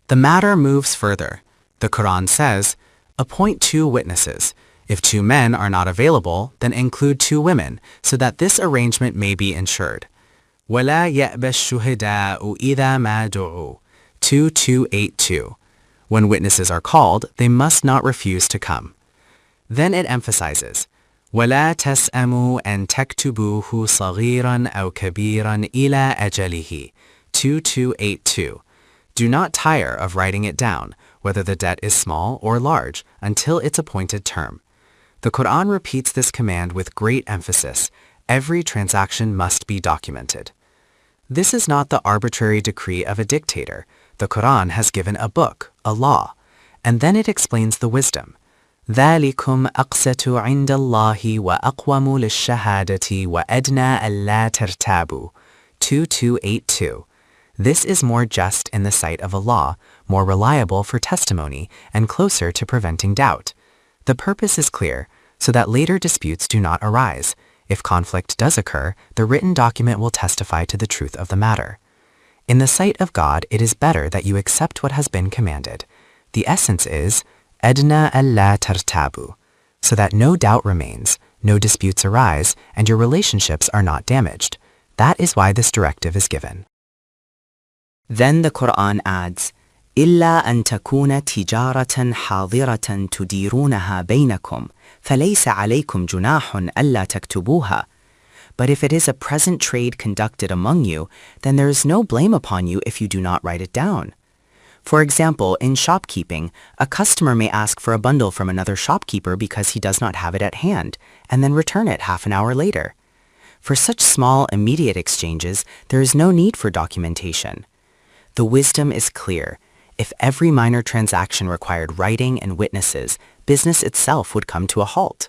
The matter moves further. The Quran says, appoint 2 witnesses. If 2 men are not available, then include 2 women, so that this arrangement may be ensured. وَلَا يَأْبَ الشُّهَدَاءُ إِذَا مَا دُعُوا, 2282. When witnesses are called, they must not refuse to come. Then it emphasizes, وَلَا تَسْأَمُوا أَن تَكْتُبُوهُ صَغِيرًا أَوْ كَبِيرًا إِلَى أَجَلِهِ, 2282. Do not tire of writing it down, whether the debt is small or large, until its appointed term. The Quran repeats this command with great emphasis. Every transaction must be documented. This is not the arbitrary decree of a dictator. The Quran has given a book, a law, and then it explains the wisdom. ذَلِكُمْ أَقْسَتُ عِنْدَ اللَّهِ وَأَقْوَمُ لِلشَّهَادَةِ وَأَدْنَى أَلَّا تَرْتَابُوا, 2282. This is more just in the sight of Allah, more reliable for testimony, and closer to preventing doubt. The purpose is clear, so that later disputes do not arise. If conflict does occur, the written document will testify to the truth of the matter. In the sight of God, it is better that you accept what has been commanded. The essence is, Adna alla tartabu, so that no doubt remains, no disputes arise, and your relationships are not damaged. That is why this directive is given. Then the Quran adds, إِلَّا أَن تَكُونَ تِجَارَةً حَاضِرَةً تُدِيرُونَهَا بَيْنَكُمْ فَلَيْسَ عَلَيْكُمْ جُنَاحٌ أَلَّا تَكْتُبُوهَا. But if it is a present trade conducted among you, then there is no blame upon you if you do not write it down. For example, in shopkeeping, a customer may ask for a bundle from another shopkeeper because he does not have it at hand, and then return it half an hour later. For such small, immediate exchanges, there is no need for documentation. The wisdom is clear. If every minor transaction required writing and witnesses, business itself would come to a halt.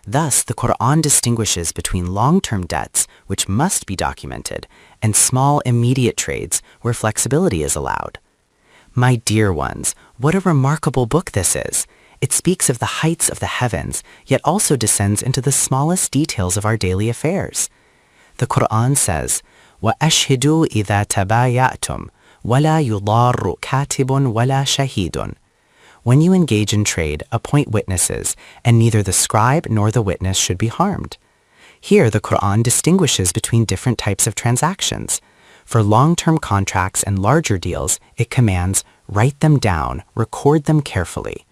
Thus, the Quran distinguishes between long-term debts, which must be documented, and small, immediate trades, where flexibility is allowed. My dear ones, what a remarkable book this is! It speaks of the heights of the heavens, yet also descends into the smallest details of our daily affairs. The Quran says, وَأَشْهِدُوا إِذَا تَبَايَعْتُمْ وَلَا يُضَارُّ كَاتِبٌ وَلَا شَهِيدٌ. When you engage in trade, appoint witnesses, and neither the scribe nor the witness should be harmed. Here, the Quran distinguishes between different types of transactions. For long-term contracts and larger deals, it commands, write them down, record them carefully.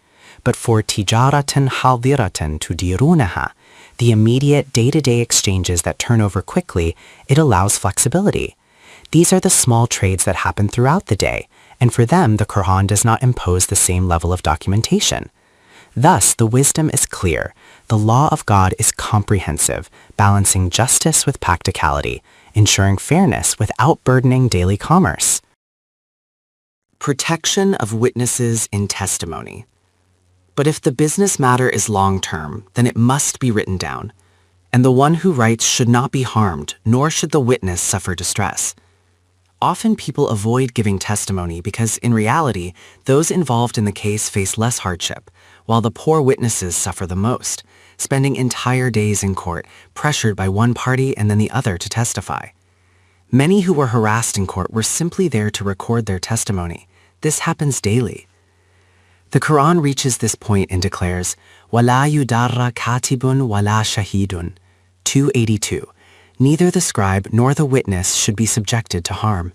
But for tijaratan hadiratan tudirunaha, the immediate day-to-day exchanges that turn over quickly, it allows flexibility. These are the small trades that happen throughout the day, and for them the Quran does not impose the same level of documentation. Thus, the wisdom is clear. The law of God is comprehensive, balancing justice with practicality, ensuring fairness without burdening daily commerce. Protection of witnesses in testimony. But if the business matter is long-term, then it must be written down, and the one who writes should not be harmed, nor should the witness suffer distress. Often people avoid giving testimony because, in reality, those involved in the case face less hardship, while the poor witnesses suffer the most, spending entire days in court, pressured by one party and then the other to testify. Many who were harassed in court were simply there to record their testimony. This happens daily. The Quran reaches this point and declares, وَلَا يُدَارَّ كَاتِبٌ وَلَا شَهِيدٌ. 282. Neither the scribe nor the witness should be subjected to harm.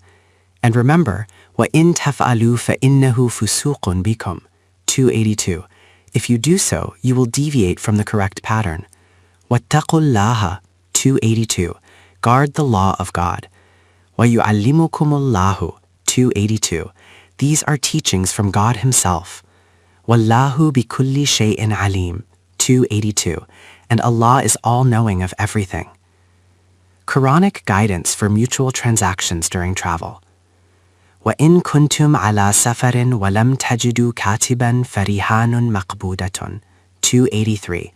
And remember, وَإِن تَفْعَلُوا فَإِنَّهُ فُسُوقٌ بِكُمْ. 282. If you do so, you will deviate from the correct pattern. وَاتَّقُوا اللَّهَ. 282. Guard the law of God. وَيُعَلِّمُكُمُ اللَّهُ. 282. These are teachings from God Himself. وَاللَّهُ بِكُلِّ شَيْءٍ عَلِيمٌ. 282. And Allah is all-knowing of everything. Quranic guidance for mutual transactions during travel. وَإِن كُنْتُمْ عَلَى سَفَرٍ وَلَمْ تَجِدُوا كَاتِبًا فَرِهَانٌ مَقْبُودَةٌ. 283.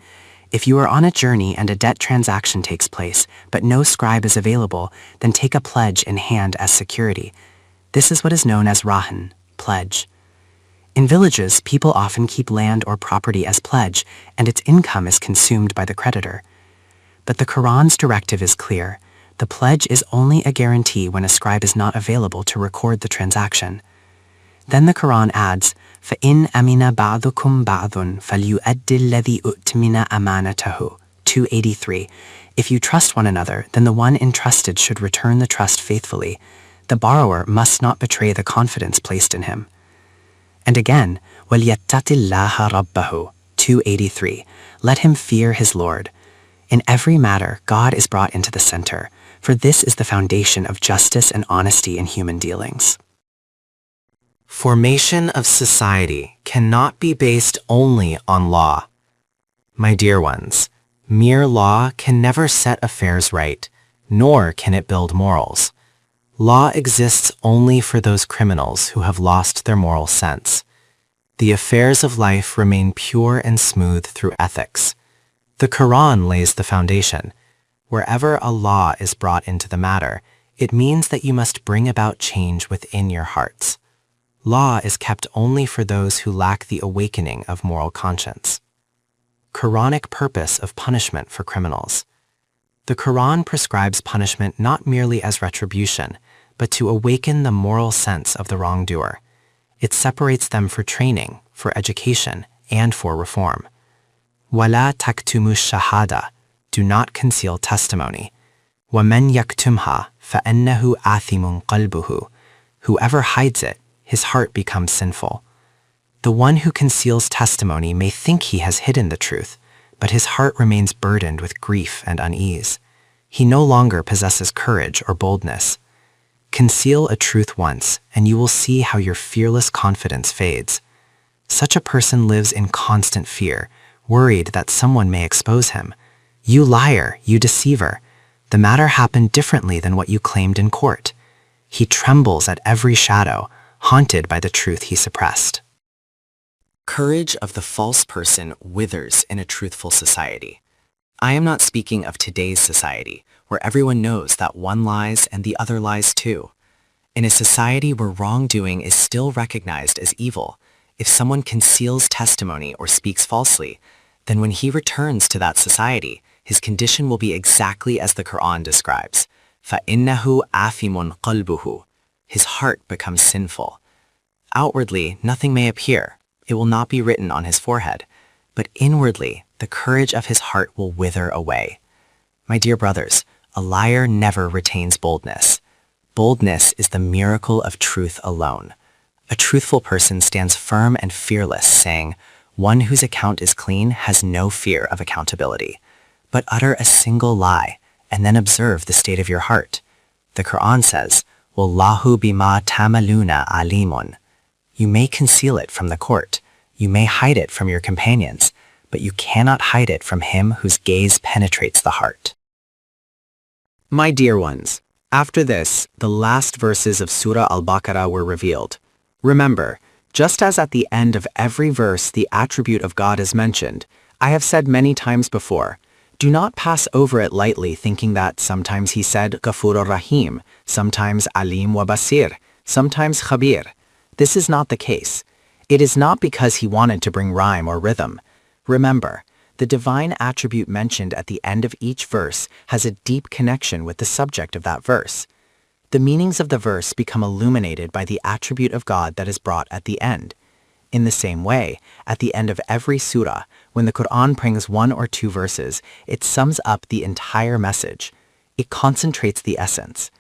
If you are on a journey and a debt transaction takes place, but no scribe is available, then take a pledge in hand as security. This is what is known as rahan, pledge. In villages, people often keep land or property as pledge, and its income is consumed by the creditor. But the Quran's directive is clear. The pledge is only a guarantee when a scribe is not available to record the transaction. Then the Quran adds, فَإِنْ أَمِنَ بَعْضُكُمْ بَعْضٌ فَلْيُؤَدِّ الَّذِي أُؤْتِمِنَ أَمَانَتَهُ. 283. If you trust one another, then the one entrusted should return the trust faithfully. The borrower must not betray the confidence placed in him. And again, وَلْيَتَّقِ اللَّهَ رَبَّهُ. 283. Let him fear his Lord. In every matter, God is brought into the center, for this is the foundation of justice and honesty in human dealings. Formation of society cannot be based only on law. My dear ones, mere law can never set affairs right, nor can it build morals. Law exists only for those criminals who have lost their moral sense. The affairs of life remain pure and smooth through ethics. The Quran lays the foundation. Wherever a law is brought into the matter, it means that you must bring about change within your hearts. Law is kept only for those who lack the awakening of moral conscience. Quranic purpose of punishment for criminals. The Quran prescribes punishment not merely as retribution, but to awaken the moral sense of the wrongdoer. It separates them for training, for education, and for reform. وَلَا تَكْتُمُوا الشَّهَادَةَ. Do not conceal testimony. وَمَنْ يَكْتُمْهَا فَإِنَّهُ آثِمٌ قَلْبُهُ. Whoever hides it, his heart becomes sinful. The one who conceals testimony may think he has hidden the truth, but his heart remains burdened with grief and unease. He no longer possesses courage or boldness. Conceal a truth once, and you will see how your fearless confidence fades. Such a person lives in constant fear, worried that someone may expose him. You liar, you deceiver. The matter happened differently than what you claimed in court. He trembles at every shadow, haunted by the truth he suppressed. Courage of the false person withers in a truthful society. I am not speaking of today's society, where everyone knows that one lies and the other lies too. In a society where wrongdoing is still recognized as evil, if someone conceals testimony or speaks falsely, then when he returns to that society, his condition will be exactly as the Quran describes. فَإِنَّهُ آثِمٌ قَلْبُهُ. His heart becomes sinful. Outwardly, nothing may appear. It will not be written on his forehead. But inwardly, the courage of his heart will wither away. My dear brothers, a liar never retains boldness. Boldness is the miracle of truth alone. A truthful person stands firm and fearless, saying, "One whose account is clean has no fear of accountability." But utter a single lie, and then observe the state of your heart. The Quran says, "Wallahu bima tamaluna alimun." You may conceal it from the court, you may hide it from your companions, but you cannot hide it from him whose gaze penetrates the heart. My dear ones, after this, the last verses of Surah Al-Baqarah were revealed. Remember, just as at the end of every verse the attribute of God is mentioned, I have said many times before, do not pass over it lightly thinking that sometimes he said Ghafur Rahim, sometimes Alim wa Basir, sometimes Khabir. This is not the case. It is not because he wanted to bring rhyme or rhythm. Remember, the divine attribute mentioned at the end of each verse has a deep connection with the subject of that verse. The meanings of the verse become illuminated by the attribute of God that is brought at the end. In the same way, at the end of every surah, when the Quran brings one or two verses, it sums up the entire message. It concentrates the essence.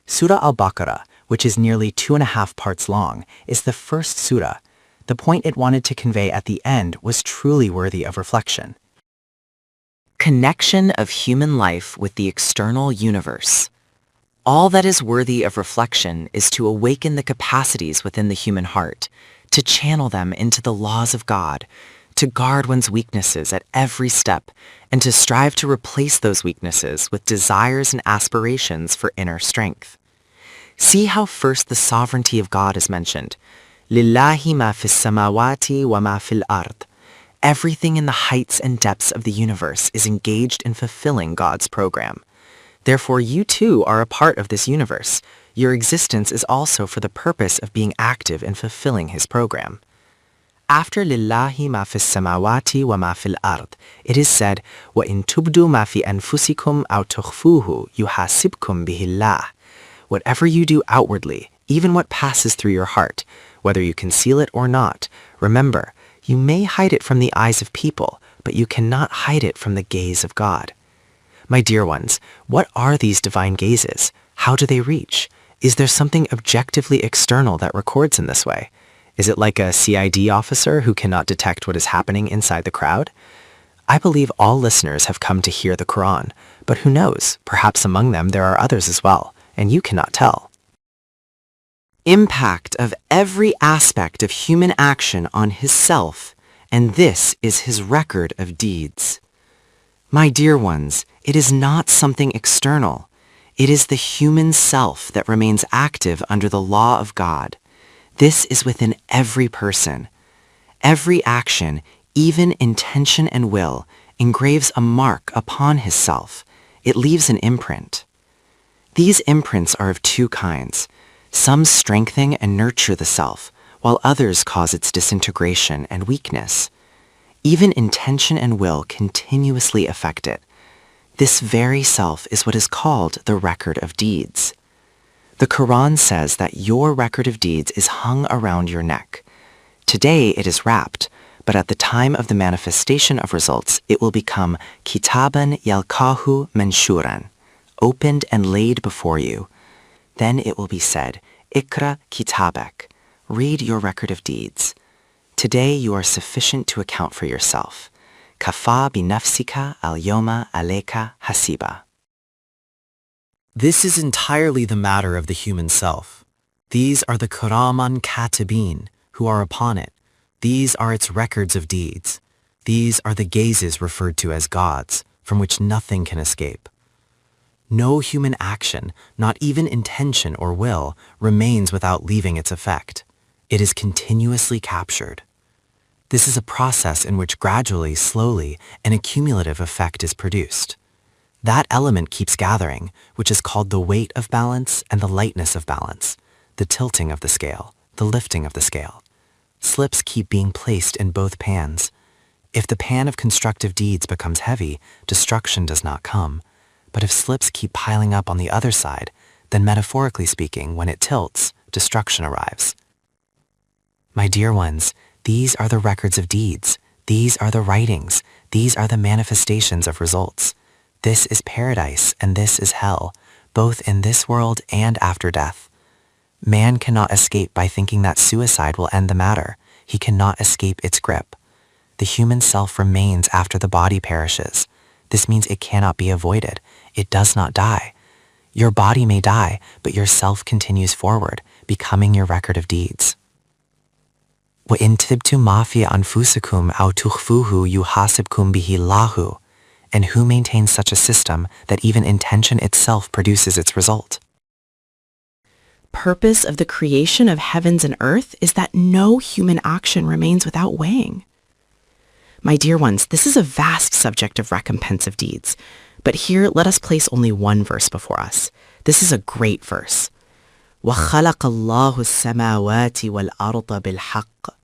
Surah Al-Baqarah, which is nearly 2.5 parts long, is the first surah. The point it wanted to convey at the end was truly worthy of reflection. Connection of human life with the external universe. All that is worthy of reflection is to awaken the capacities within the human heart, to channel them into the laws of God, to guard one's weaknesses at every step, and to strive to replace those weaknesses with desires and aspirations for inner strength. See how first the sovereignty of God is mentioned. Lillahi ma fis samawati wa ma fil ard. Everything in the heights and depths of the universe is engaged in fulfilling God's program. Therefore, you too are a part of this universe. Your existence is also for the purpose of being active in fulfilling his program. After lillahi ma fis samawati wa ma fil ard, it is said, wa in tubdu ma fi anfusikum aw tukhfuhu yuhasibkum bihillah. Whatever you do outwardly, even what passes through your heart, whether you conceal it or not, remember, you may hide it from the eyes of people, but you cannot hide it from the gaze of God. My dear ones, what are these divine gazes? How do they reach? Is there something objectively external that records in this way? Is it like a CID officer who cannot detect what is happening inside the crowd? I believe all listeners have come to hear the Quran, but who knows, perhaps among them there are others as well, and you cannot tell. Impact of every aspect of human action on his self, and this is his record of deeds. My dear ones, it is not something external. It is the human self that remains active under the law of God. This is within every person. Every action, even intention and will, engraves a mark upon his self. It leaves an imprint. These imprints are of two kinds. Some strengthen and nurture the self, while others cause its disintegration and weakness. Even intention and will continuously affect it. This very self is what is called the record of deeds. The Quran says that your record of deeds is hung around your neck. Today it is wrapped, but at the time of the manifestation of results, it will become kitaban yalkahu manshuran, opened and laid before you. Then it will be said, Ikra kitabak, read your record of deeds. Today you are sufficient to account for yourself. Kafa binafsika al-yoma aleka hasiba. This is entirely the matter of the human self. These are the Kuraman Katibin who are upon it. These are its records of deeds. These are the gazes referred to as gods, from which nothing can escape. No human action, not even intention or will, remains without leaving its effect. It is continuously captured. This is a process in which gradually, slowly, an accumulative effect is produced. That element keeps gathering, which is called the weight of balance and the lightness of balance, the tilting of the scale, the lifting of the scale. Slips keep being placed in both pans. If the pan of constructive deeds becomes heavy, destruction does not come. But if slips keep piling up on the other side, then metaphorically speaking, when it tilts, destruction arrives. My dear ones, these are the records of deeds. These are the writings. These are the manifestations of results. This is paradise and this is hell, both in this world and after death. Man cannot escape by thinking that suicide will end the matter. He cannot escape its grip. The human self remains after the body perishes. This means it cannot be avoided. It does not die. Your body may die, but your self continues forward, becoming your record of deeds. وَإِن تِبْتُ مَا فِي أَنفُسِكُمْ أَوْ تُخْفُوهُ يُحَاسِبْكُم بِهِ اللَّهُ. And who maintains such a system that even intention itself produces its result? Purpose of the creation of heavens and earth is that no human action remains without weighing. My dear ones, this is a vast subject of recompense of deeds. But here, let us place only one verse before us. This is a great verse. وَخَلَقَ اللَّهُ السَّمَاوَاتِ وَالْأَرْضَ بِالْحَقِّ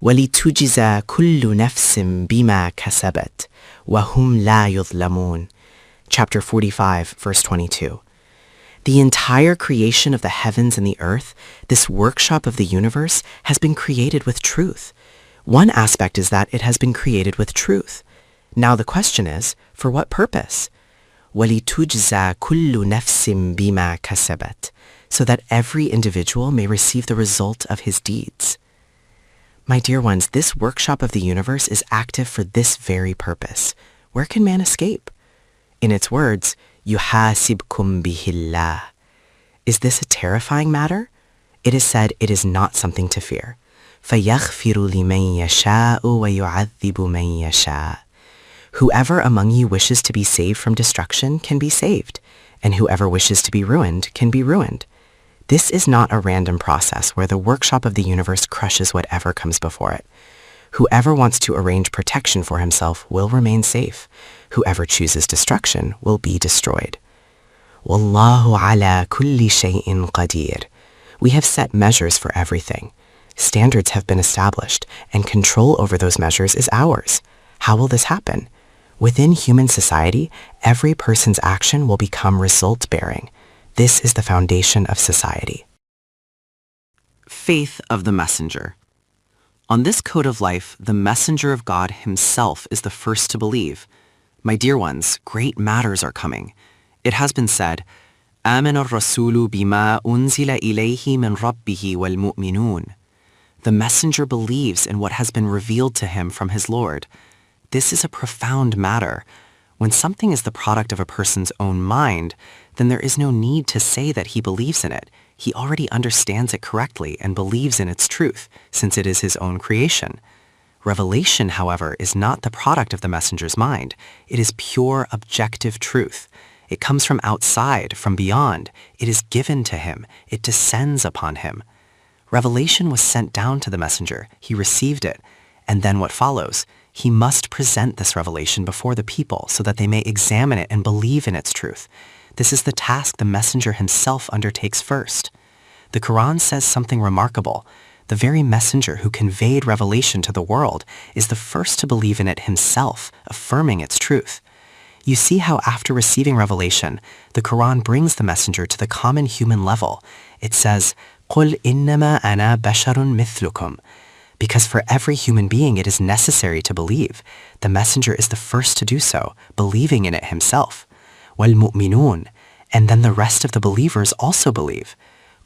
وَلِتُجْزَى كُلُّ نَفْسٍ بِمَا كَسَبَتْ وَهُمْ لَا يُظْلَمُونَ. Chapter 45, verse 22. The entire creation of the heavens and the earth, this workshop of the universe, has been created with truth. One aspect is that it has been created with truth. Now the question is, for what purpose? وَلِتُجْزَى كُلُّ نَفْسٍ بِمَا كَسَبَتْ, so that every individual may receive the result of his deeds. My dear ones, this workshop of the universe is active for this very purpose. Where can man escape? In its words, يُحَاسِبْكُمْ بِهِ اللَّهِ. Is this a terrifying matter? It is said it is not something to fear. فَيَغْفِرُ لِمَنْ يَشَاءُ وَيُعَذِّبُ مَنْ يَشَاءُ. Whoever among you wishes to be saved from destruction can be saved, and whoever wishes to be ruined can be ruined. This is not a random process where the workshop of the universe crushes whatever comes before it. Whoever wants to arrange protection for himself will remain safe. Whoever chooses destruction will be destroyed. وَاللَّهُ عَلَى كُلِّ شَيْءٍ قَدِيرٌ. We have set measures for everything. Standards have been established, and control over those measures is ours. How will this happen? Within human society, every person's action will become result-bearing. This is the foundation of society. Faith of the messenger. On this code of life, the messenger of God himself is the first to believe. My dear ones, great matters are coming. It has been said, آمن الرسول بما أنزل إليه من ربه والمؤمنون. The messenger believes in what has been revealed to him from his Lord. This is a profound matter. When something is the product of a person's own mind, then there is no need to say that he believes in it. He already understands it correctly and believes in its truth, since it is his own creation. Revelation, however, is not the product of the messenger's mind. It is pure, objective truth. It comes from outside, from beyond. It is given to him. It descends upon him. Revelation was sent down to the messenger. He received it. And then what follows? He must present this revelation before the people so that they may examine it and believe in its truth. This is the task the messenger himself undertakes first. The Quran says something remarkable. The very messenger who conveyed revelation to the world is the first to believe in it himself, affirming its truth. You see how after receiving revelation, the Quran brings the messenger to the common human level. It says, قُلْ إِنَّمَا أَنَا بَشَرٌ مِثْلُكُمْ. Because for every human being it is necessary to believe. The messenger is the first to do so, believing in it himself. وَالْمُؤْمِنُونَ. And then the rest of the believers also believe.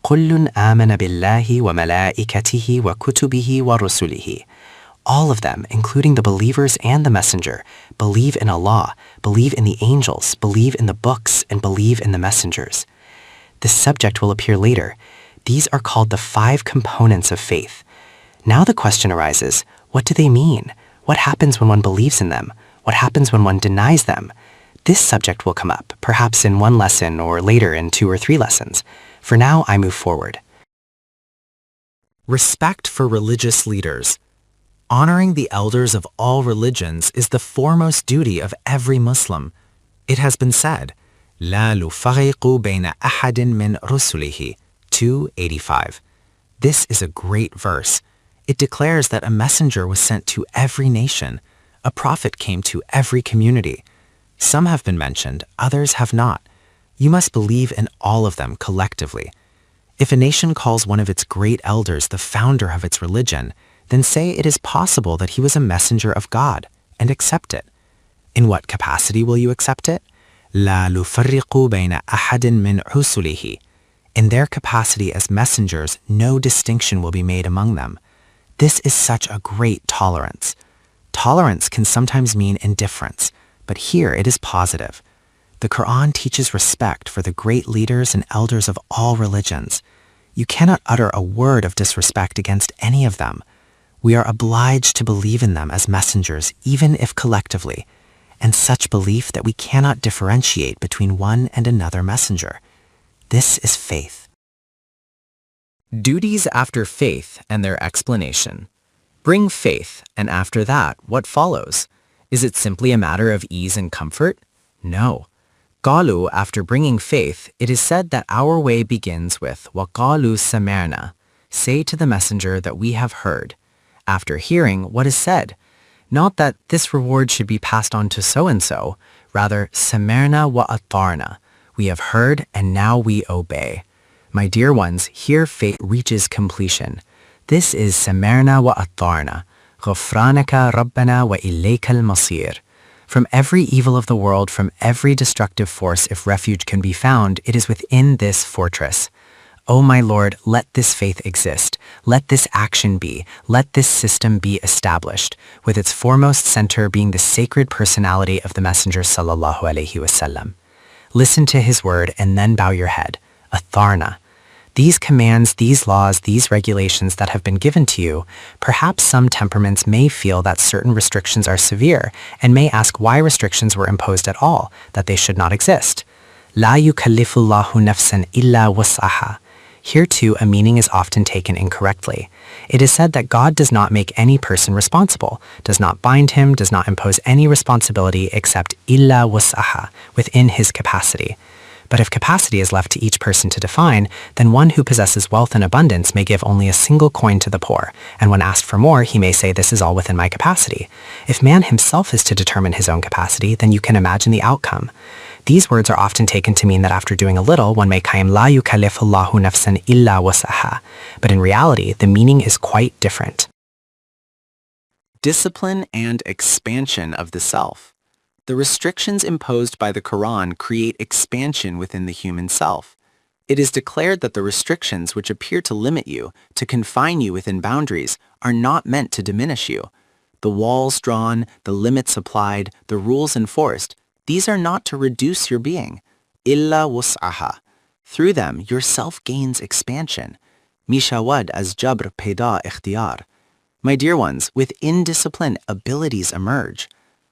كُلٌّ آمَنَ بِاللَّهِ وَمَلَائِكَتِهِ وَكُتُبِهِ وَرُسُلِهِ. All of them, including the believers and the messenger, believe in Allah, believe in the angels, believe in the books, and believe in the messengers. This subject will appear later. These are called the 5 components of faith. Now the question arises, what do they mean? What happens when one believes in them? What happens when one denies them? This subject will come up, perhaps in one lesson or later in 2 or 3 lessons. For now, I move forward. Respect for religious leaders. Honoring the elders of all religions is the foremost duty of every Muslim. It has been said, لا نفرق بين أحد من رسله, 285. This is a great verse. It declares that a messenger was sent to every nation. A prophet came to every community. Some have been mentioned, others have not. You must believe in all of them collectively. If a nation calls one of its great elders the founder of its religion, then say it is possible that he was a messenger of God, and accept it. In what capacity will you accept it? لا نفرق بين أحد من رسله. In their capacity as messengers, no distinction will be made among them. This is such a great tolerance. Tolerance can sometimes mean indifference, but here it is positive. The Quran teaches respect for the great leaders and elders of all religions. You cannot utter a word of disrespect against any of them. We are obliged to believe in them as messengers, even if collectively, and such belief that we cannot differentiate between one and another messenger. This is faith. Duties after faith and their explanation. Bring faith, and after that, what follows? Is it simply a matter of ease and comfort? No. Qalu, after bringing faith, it is said that our way begins with وَقَالُوا سَمِعْنَا. Say to the messenger that we have heard. After hearing, what is said? Not that this reward should be passed on to so-and-so, rather, سَمِعْنَا وَأَطَعْنَا. We have heard and now we obey. My dear ones, here faith reaches completion. This is Samarna wa Attarna, Ghufranaka Rabbana wa ilayka al-masir. From every evil of the world, from every destructive force, if refuge can be found, it is within this fortress. O my Lord, let this faith exist. Let this action be. Let this system be established, with its foremost center being the sacred personality of the Messenger sallallahu alaihi wasallam. Listen to his word and then bow your head. Atharna. These commands, these laws, these regulations that have been given to you, perhaps some temperaments may feel that certain restrictions are severe and may ask why restrictions were imposed at all, that they should not exist. La yukallifullahu nafsan illa wus'aha. Here too, a meaning is often taken incorrectly. It is said that God does not make any person responsible, does not bind him, does not impose any responsibility except illa wus'aha, within his capacity. But if capacity is left to each person to define, then one who possesses wealth and abundance may give only a single coin to the poor, and when asked for more, he may say, this is all within my capacity. If man himself is to determine his own capacity, then you can imagine the outcome. These words are often taken to mean that after doing a little, one may qaim la yukallifullahu nafsan illa wus'aha. But in reality, the meaning is quite different. Discipline and expansion of the self. The restrictions imposed by the Quran create expansion within the human self. It is declared that the restrictions which appear to limit you, to confine you within boundaries, are not meant to diminish you. The walls drawn, the limits applied, the rules enforced, these are not to reduce your being. Illa wus'aha. Through them, your self gains expansion. Mishawad as jabr peda ikhtiyar. My dear ones, within discipline, abilities emerge.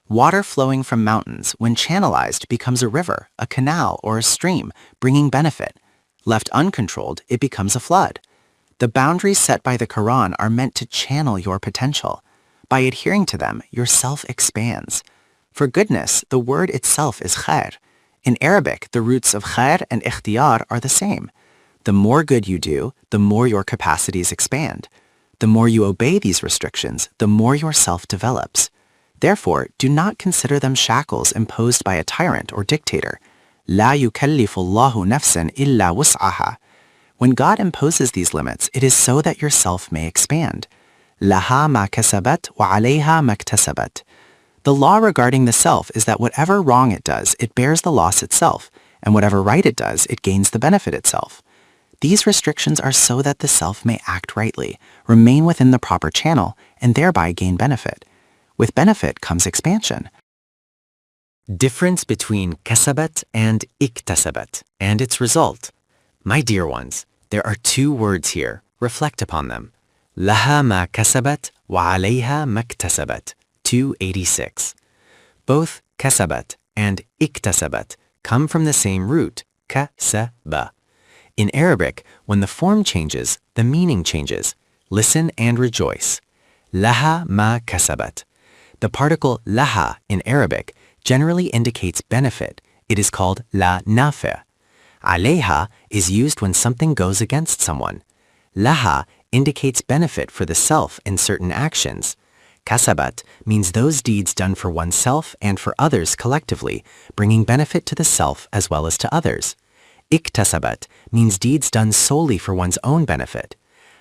Water flowing from mountains, when channelized, becomes a river, a canal, or a stream, bringing benefit. Left uncontrolled, it becomes a flood. The boundaries set by the Quran are meant to channel your potential. By adhering to them, your self expands. For goodness, the word itself is khair. In Arabic, the roots of khair and ikhtiyar are the same. The more good you do, the more your capacities expand. The more you obey these restrictions, the more your self develops. Therefore, do not consider them shackles imposed by a tyrant or dictator. La yukallifullahu nafsan illa wus'aha. When God imposes these limits, it is so that your self may expand. Laha ma kasabat wa alayha maktasabat. The law regarding the self is that whatever wrong it does, it bears the loss itself, and whatever right it does, it gains the benefit itself. These restrictions are so that the self may act rightly, remain within the proper channel, and thereby gain benefit. With benefit comes expansion. Difference between kasabat and iktasabat and its result. My dear ones, there are two words here. Reflect upon them. Laha ma kasabat wa alayha maktasabat. 286. Both kasabat and iktasabat come from the same root, kasaba. In Arabic, when the form changes, the meaning changes. Listen and rejoice. Laha ma kasabat. The particle laha in Arabic generally indicates benefit. It is called la nafi'. Alayha is used when something goes against someone. Laha indicates benefit for the self in certain actions. Kasabat means those deeds done for oneself and for others collectively, bringing benefit to the self as well as to others. Iktasabat means deeds done solely for one's own benefit.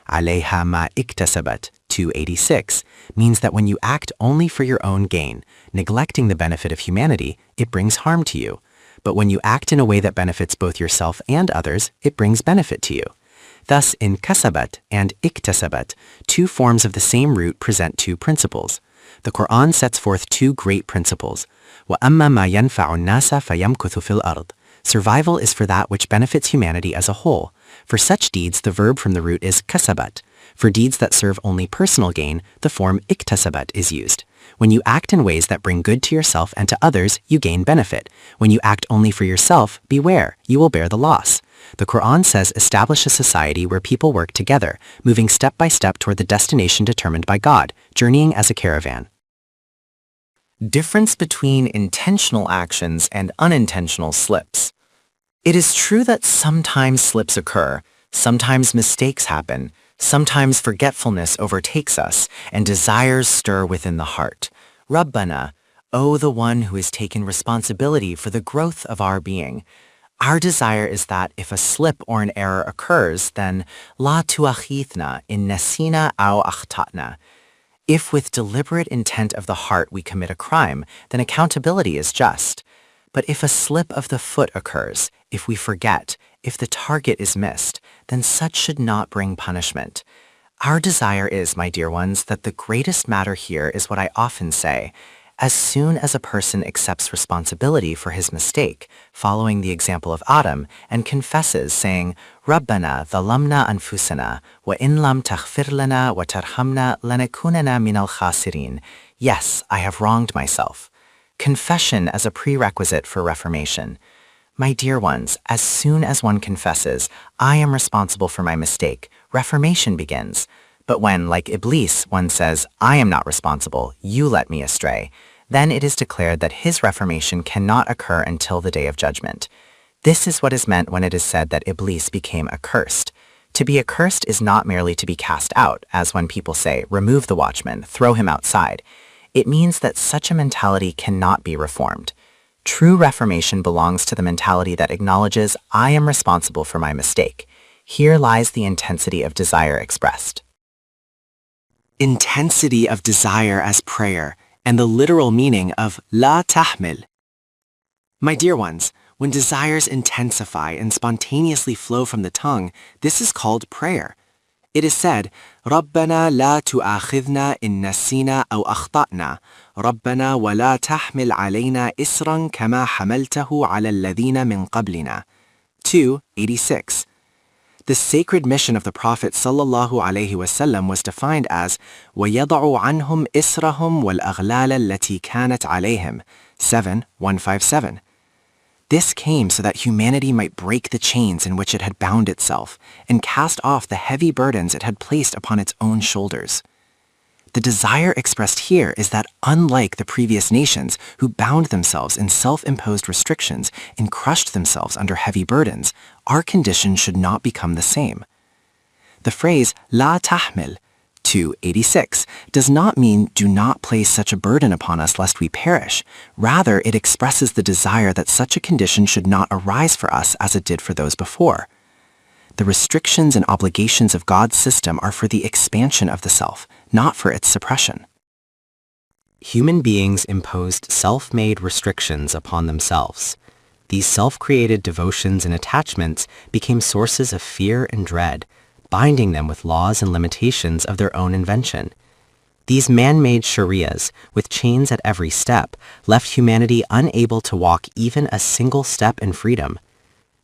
Alayha ma iktasabat, 286, means that when you act only for your own gain, neglecting the benefit of humanity, it brings harm to you. But when you act in a way that benefits both yourself and others, it brings benefit to you. Thus, in kasabat and iktasabat, two forms of the same root present two principles. The Quran sets forth two great principles. وَأَمَّا مَا يَنْفَعُ النَّاسَ فَيَمْكُثُ فِي الْأَرْضِ. Survival is for that which benefits humanity as a whole. For such deeds, the verb from the root is kasabat. For deeds that serve only personal gain, the form iktasabat is used. When you act in ways that bring good to yourself and to others, you gain benefit. When you act only for yourself, beware, you will bear the loss. The Quran says establish a society where people work together, moving step by step toward the destination determined by God, journeying as a caravan. Difference between intentional actions and unintentional slips. It is true that sometimes slips occur, sometimes mistakes happen, sometimes forgetfulness overtakes us, and desires stir within the heart. Rabbana, O the one who has taken responsibility for the growth of our being, Our desire is that if a slip or an error occurs, then la tuakhithna in nasina aw akhtatna. If with deliberate intent of the heart we commit a crime, then accountability is just. But if a slip of the foot occurs, if we forget, if the target is missed, then such should not bring punishment. Our desire is, my dear ones, that the greatest matter here is what I often say. As soon as a person accepts responsibility for his mistake, following the example of Adam, and confesses, saying, Rabbana dhalamna anfusana, wa in lam taghfir lana wa tarhamna lanakunana minal khasirin. Yes, I have wronged myself. Confession as a prerequisite for reformation. My dear ones, as soon as one confesses, I am responsible for my mistake, reformation begins. But when, like Iblis, one says, I am not responsible, you led me astray, then it is declared that his reformation cannot occur until the day of judgment. This is what is meant when it is said that Iblis became accursed. To be accursed is not merely to be cast out, as when people say, remove the watchman, throw him outside. It means that such a mentality cannot be reformed. True reformation belongs to the mentality that acknowledges, I am responsible for my mistake. Here lies the intensity of desire expressed. Intensity of desire as prayer, and the literal meaning of la tahmil. My dear ones, when desires intensify and spontaneously flow from the tongue, this is called prayer. It is said, رَبَّنَا لَا تُؤَاخِذْنَا إِن نَسِينَا أَوْ أَخْطَأْنَا رَبَّنَا وَلَا تَحْمِلْ عَلَيْنَا إِسْرًا كَمَا حَمَلْتَهُ عَلَى الَّذِينَ مِن قَبْلِنَا. 2:86. The sacred mission of the Prophet sallallahu alaihi wasallam was defined as وَيَضَعُ عَنْهُمْ إِسْرَهُمْ وَالْأَغْلَالَ الَّتِي كَانَتْ عَلَيْهِمْ 7:157. This came so that humanity might break the chains in which it had bound itself and cast off the heavy burdens it had placed upon its own shoulders. The desire expressed here is that unlike the previous nations who bound themselves in self-imposed restrictions and crushed themselves under heavy burdens, our condition should not become the same. The phrase la tahmil, 2:86, does not mean do not place such a burden upon us lest we perish. Rather, it expresses the desire that such a condition should not arise for us as it did for those before. The restrictions and obligations of God's system are for the expansion of the self, not for its suppression. Human beings imposed self-made restrictions upon themselves. These self-created devotions and attachments became sources of fear and dread, binding them with laws and limitations of their own invention. These man-made sharias, with chains at every step, left humanity unable to walk even a single step in freedom.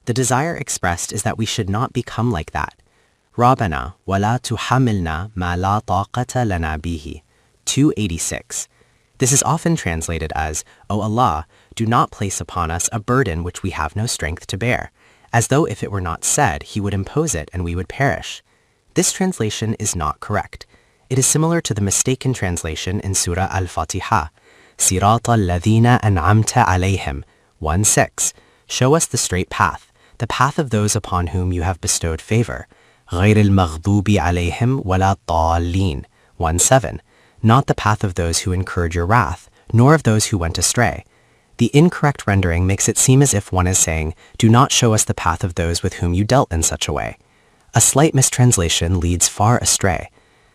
The desire expressed is that we should not become like that. رَبَّنَا وَلَا تُحَمِّلْنَا مَا لَا طَاقَةَ لَنَا بِهِ 2:86. This is often translated as, O Allah, do not place upon us a burden which we have no strength to bear, as though if it were not said, he would impose it and we would perish. This translation is not correct. It is similar to the mistaken translation in Sura Al-Fatiha, صِرَاطَ الَّذِينَ أَنْعَمْتَ عَلَيْهِمْ 1:6. Show us the straight path, the path of those upon whom you have bestowed favor. غَيْرِ الْمَغْضُوبِ عَلَيْهِمْ وَلَا الضَّالِّينَ 1:7. Not the path of those who incurred your wrath, nor of those who went astray. The incorrect rendering makes it seem as if one is saying, do not show us the path of those with whom you dealt in such a way. A slight mistranslation leads far astray.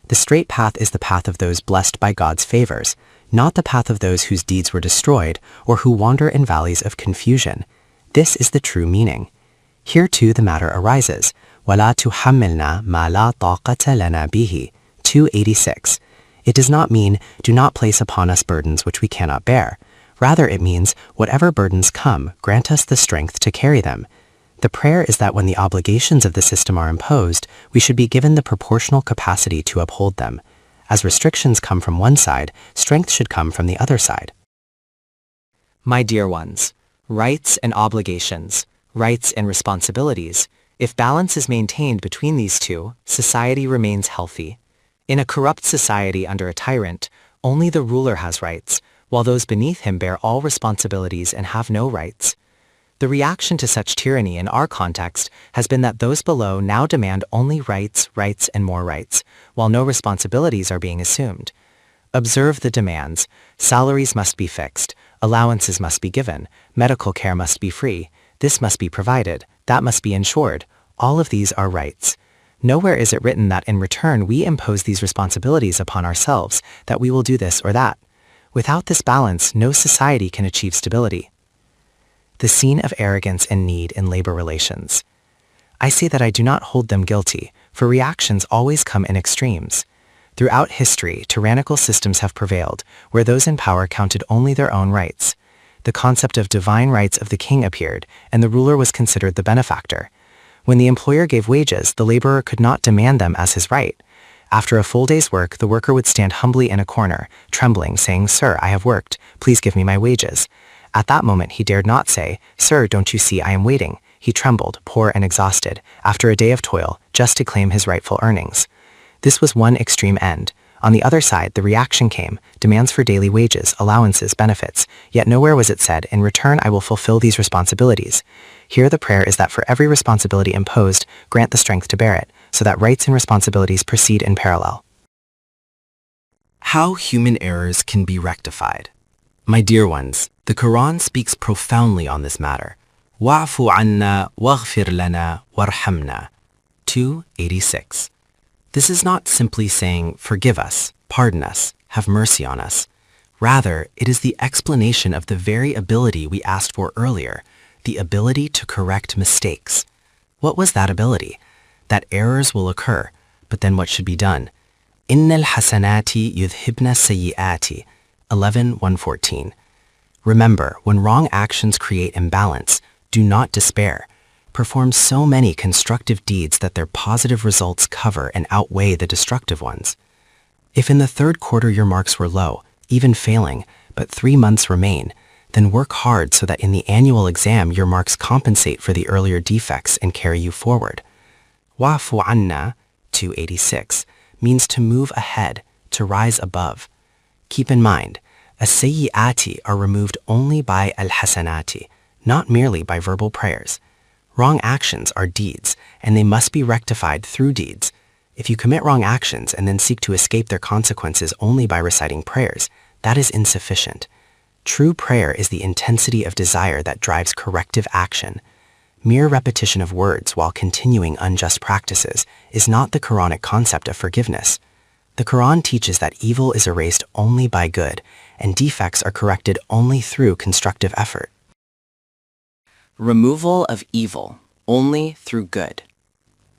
The straight path is the path of those blessed by God's favors, not the path of those whose deeds were destroyed or who wander in valleys of confusion. This is the true meaning. Here too the matter arises. وَلَا تُحَمِّلْنَا مَا لَا طَاقَةَ لَنَا بِهِ 2:86. It does not mean, do not place upon us burdens which we cannot bear. Rather, it means, whatever burdens come, grant us the strength to carry them. The prayer is that when the obligations of the system are imposed, we should be given the proportional capacity to uphold them. As restrictions come from one side, strength should come from the other side. My dear ones, rights and obligations, rights and responsibilities. If balance is maintained between these two, society remains healthy. In a corrupt society under a tyrant, only the ruler has rights, while those beneath him bear all responsibilities and have no rights. The reaction to such tyranny in our context has been that those below now demand only rights, and more rights, while no responsibilities are being assumed. Observe the demands. Salaries must be fixed, allowances must be given, medical care must be free. This must be provided. That must be ensured. All of these are rights. Nowhere is it written that in return we impose these responsibilities upon ourselves, that we will do this or that. Without this balance, no society can achieve stability. The scene of arrogance and need in labor relations. I say that I do not hold them guilty, for reactions always come in extremes. Throughout history, tyrannical systems have prevailed, where those in power counted only their own rights. The concept of divine rights of the king appeared, and the ruler was considered the benefactor. When the employer gave wages, the laborer could not demand them as his right. After a full day's work, the worker would stand humbly in a corner, trembling, saying, "Sir, I have worked. Please give me my wages." At that moment, he dared not say, "Sir, don't you see I am waiting?" He trembled, poor and exhausted, after a day of toil, just to claim his rightful earnings. This was one extreme end. On the other side, the reaction came, demands for daily wages, allowances, benefits, yet nowhere was it said, "In return I will fulfill these responsibilities." Here the prayer is that for every responsibility imposed, grant the strength to bear it, so that rights and responsibilities proceed in parallel. How human errors can be rectified. My dear ones, the Quran speaks profoundly on this matter. Wa'fu anna waghfir lana warhamna. 286. This is not simply saying, forgive us, pardon us, have mercy on us. Rather, it is the explanation of the very ability we asked for earlier, the ability to correct mistakes. What was that ability? That errors will occur, but then what should be done? Innal hasanati yudhibna sayyiati. 11:114. Remember, when wrong actions create imbalance, do not despair. Perform so many constructive deeds that their positive results cover and outweigh the destructive ones. If in the third quarter your marks were low, even failing, but 3 months remain, then work hard so that in the annual exam your marks compensate for the earlier defects and carry you forward. Wa'fu anna, 286, means to move ahead, to rise above. Keep in mind, as-sayyi'ati are removed only by al-hasanati, not merely by verbal prayers. Wrong actions are deeds, and they must be rectified through deeds. If you commit wrong actions and then seek to escape their consequences only by reciting prayers, that is insufficient. True prayer is the intensity of desire that drives corrective action. Mere repetition of words while continuing unjust practices is not the Quranic concept of forgiveness. The Quran teaches that evil is erased only by good, and defects are corrected only through constructive effort. Removal of evil only through good.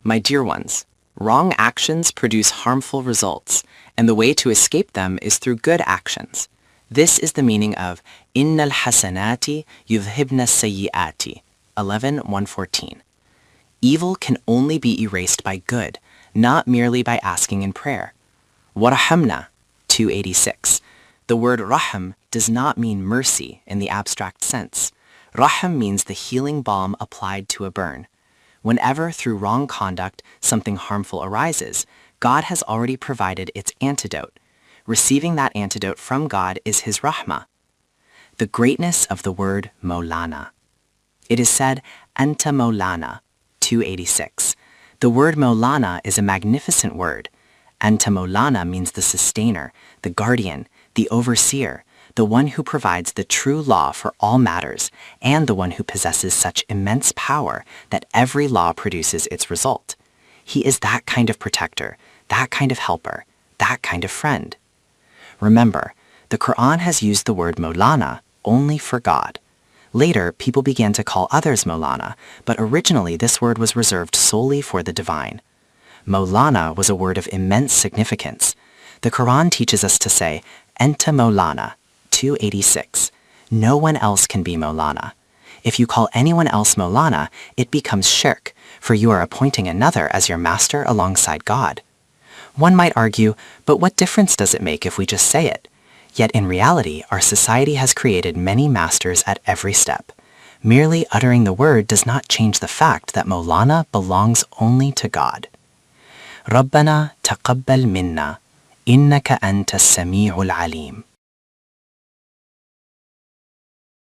My dear ones, wrong actions produce harmful results, and the way to escape them is through good actions. This is the meaning of Innal hasanati yudhibna sayyiati, 11:114. Evil can only be erased by good, not merely by asking in prayer. Warhamna, 286. The word rahm does not mean mercy in the abstract sense. Rahm means the healing balm applied to a burn. Whenever through wrong conduct something harmful arises, God has already provided its antidote. Receiving that antidote from God is His rahmah. The greatness of the word Maulana. It is said, Anta Maulana, 286. The word Maulana is a magnificent word. Anta Maulana means the sustainer, the guardian, the overseer, the one who provides the true law for all matters, and the one who possesses such immense power that every law produces its result. He is that kind of protector, that kind of helper, that kind of friend. Remember, the Quran has used the word Maulana only for God. Later, people began to call others Maulana, but originally this word was reserved solely for the divine. Maulana was a word of immense significance. The Quran teaches us to say, Enta Maulana, 286. No one else can be Maulana. If you call anyone else Maulana, it becomes shirk, for you are appointing another as your master alongside God. One might argue, but what difference does it make if we just say it? Yet in reality, our society has created many masters at every step. Merely uttering the word does not change the fact that Maulana belongs only to God. ربنا تقبل منا إنك أنت السميع العليم.